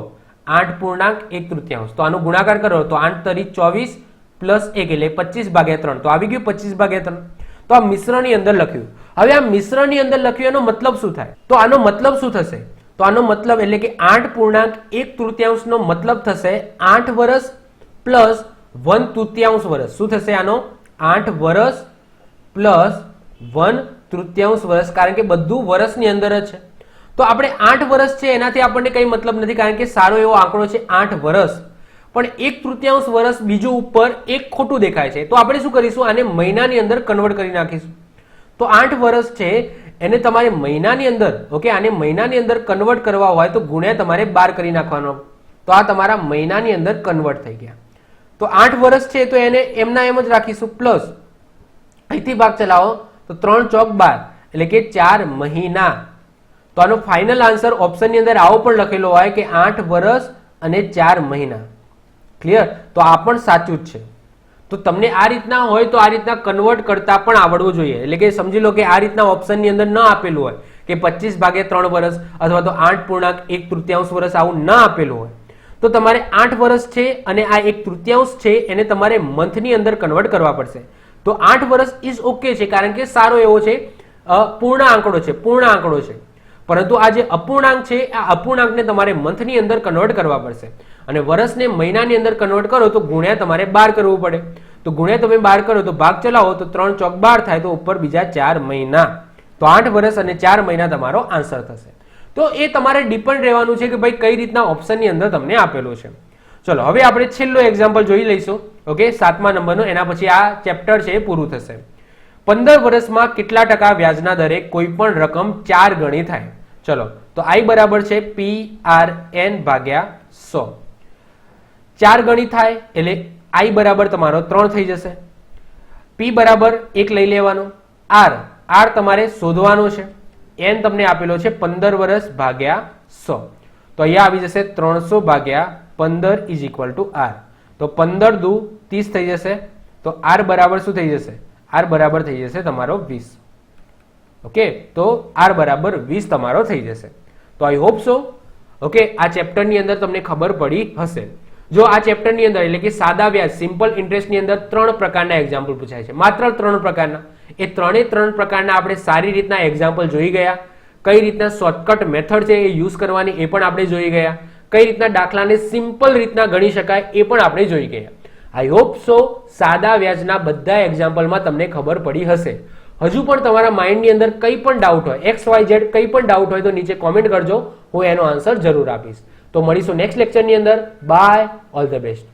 8.1/3, તો આનો ગુણાકાર કરો તો 8 તરી 24 પ્લસ 1 એટલે 25 ભાગ્યા 3, તો આવી ગયું 25 ભાગ્યા 3. તો આ મિશ્રની અંદર લખ્યું. હવે આ મિશ્રની અંદર લખ્યું એનો મતલબ શું થાય, તો આનો મતલબ શું થશે, તો આનો મતલબ એટલે કે 8.1/3 નો મતલબ થશે 8 વર્ષ પ્લસ 1/3 વર્ષ. શું થશે આનો, 8 વર્ષ પ્લસ 1/3 વર્ષ, કારણ કે બધું વર્ષની અંદર જ છે. તો આપણે 8 વર્ષ છે એનાથી આપણને કઈ મતલબ નથી, કારણ કે સારો એવો આંકડો છે 8 વર્ષ, પણ 1/3 વર્ષ બીજું ઉપર એક ખોટું દેખાય છે. તો આપણે શું કરીશું, આને મહિનાની અંદર કન્વર્ટ કરી નાખીશું. તો 8 વર્ષ છે એને તમારે મહિનાની અંદર, ઓકે, આને મહિનાની અંદર કન્વર્ટ કરવા હોય તો ગુણ્યા તમારે 12 કરી નાખવાનો. તો આ તમારા મહિનાની અંદર કન્વર્ટ થઈ ગયા. તો 8 વર્ષ છે તો એને એમના એમ જ રાખીશું, પ્લસ અહીંથી ભાગ ચલાવો તો 3 ચોક 12 એટલે કે 4 મહિના. તો આનો ફાઇનલ આન્સર ઓપ્શનની અંદર આવો પણ લખેલો હોય કે 8 વર્ષ અને 4 મહિના. ક્લિયર? તો આ પણ સાચું જ છે. તો તમને આ રીતના હોય તો આ રીતના કન્વર્ટ કરતા પણ આવડવું જોઈએ. એટલે કે સમજી લો કે આ રીતના ઓપ્શનની અંદર ન આપેલું હોય કે 25 ભાગ્યા 3 વર્ષ અથવા તો 8.1/3 વર્ષ આવું ન આપેલું હોય, તો તમારે 8 વર્ષ છે અને આ 1/3 છે એને તમારે મંથની અંદર કન્વર્ટ કરવા પડશે. તો 8 વર્ષ ઇઝ ઓકે છે, કારણ કે સારો એવો છે, પૂર્ણ આંકડો છે, પૂર્ણ આંકડો છે. પરંતુ આ જે અપૂર્ણાંક છે આ અપૂર્ણાંકને તમારે મંથની અંદર કન્વર્ટ કરવા પડશે, અને વર્ષને મહિનાની અંદર કન્વર્ટ કરો તો ગુણ્યા તમારે 12 કરવું પડે. તો ગુણ્યા તમે 12 કરો તો ભાગ ચલાવો તો 3 ચોક 12 થાય, તો ઉપર બીજા 4 મહિના. તો 8 વર્ષ અને 4 મહિના તમારો આન્સર થશે. તો એ તમારે ડિપેન્ડ રહેવાનું છે કે ભાઈ કઈ રીતના ઓપ્શનની અંદર તમને આપેલું છે. ચલો હવે આપણે છેલ્લો એક્ઝામ્પલ જોઈ લઈશું. ઓકે, 7મા નંબરનો, એના પછી આ ચેપ્ટર છે એ પૂરું થશે. 15 વર્ષમાં કેટલા ટકા વ્યાજના દરે કોઈ પણ રકમ 4 ગણી થાય? ચલો તો i બરાબર છે PRN ભાગ્યા 100. 4 ગણી થાય એટલે i બરાબર તમારો 3 થઈ જશે. p બરાબર 1 લઈ લેવાનો. r તમારે શોધવાનો છે. n તમને આપેલો છે 15 વર્ષ ભાગ્યા 100. તો અહીંયા આવી જશે 300 ભાગ્યા 15 ઇઝ ઇક્વલ ટુ આર. તો 15 દુ 30 થઈ જશે. તો આર બરાબર શું થઈ જશે? આર બરાબર થઈ જશે તમારો 20. ઓકે, તો આર બરાબર 20 તમારો થઈ જશે. તો આઈ હોપ સો ઓકે આ ચેપ્ટરની અંદર તમને ખબર પડી હશે. જો આ ચેપ્ટરની અંદર એટલે કે સાદા વ્યાજ સિમ્પલ ઇન્ટરેસ્ટની અંદર 3 પ્રકારના એક્ઝામ્પલ પૂછાય છે, માત્ર 3 પ્રકારના. એ 3 પ્રકારના આપણે સારી રીતના એક્ઝામ્પલ જોઈ ગયા. કઈ રીતના શોર્ટકટ મેથડ છે એ યુઝ કરવાની એ પણ આપણે જોઈ ગયા. કઈ રીતના દાખલાને સિમ્પલ રીતના ગણી શકાય એ પણ આપણે જોઈ ગયા. આઈ હોપ સો સાદા વ્યાજના બધા એક્ઝામ્પલમાં તમને ખબર પડી હશે. હજુ પણ તમારા માઇન્ડની અંદર કંઈ પણ ડાઉટ હોય, XYZ કંઈ પણ ડાઉટ હોય તો નીચે કોમેન્ટ કરજો, હું એનો આન્સર જરૂર આપીશ. તો મળીશું નેક્સ્ટ લેક્ચરની અંદર. Bye, all the best.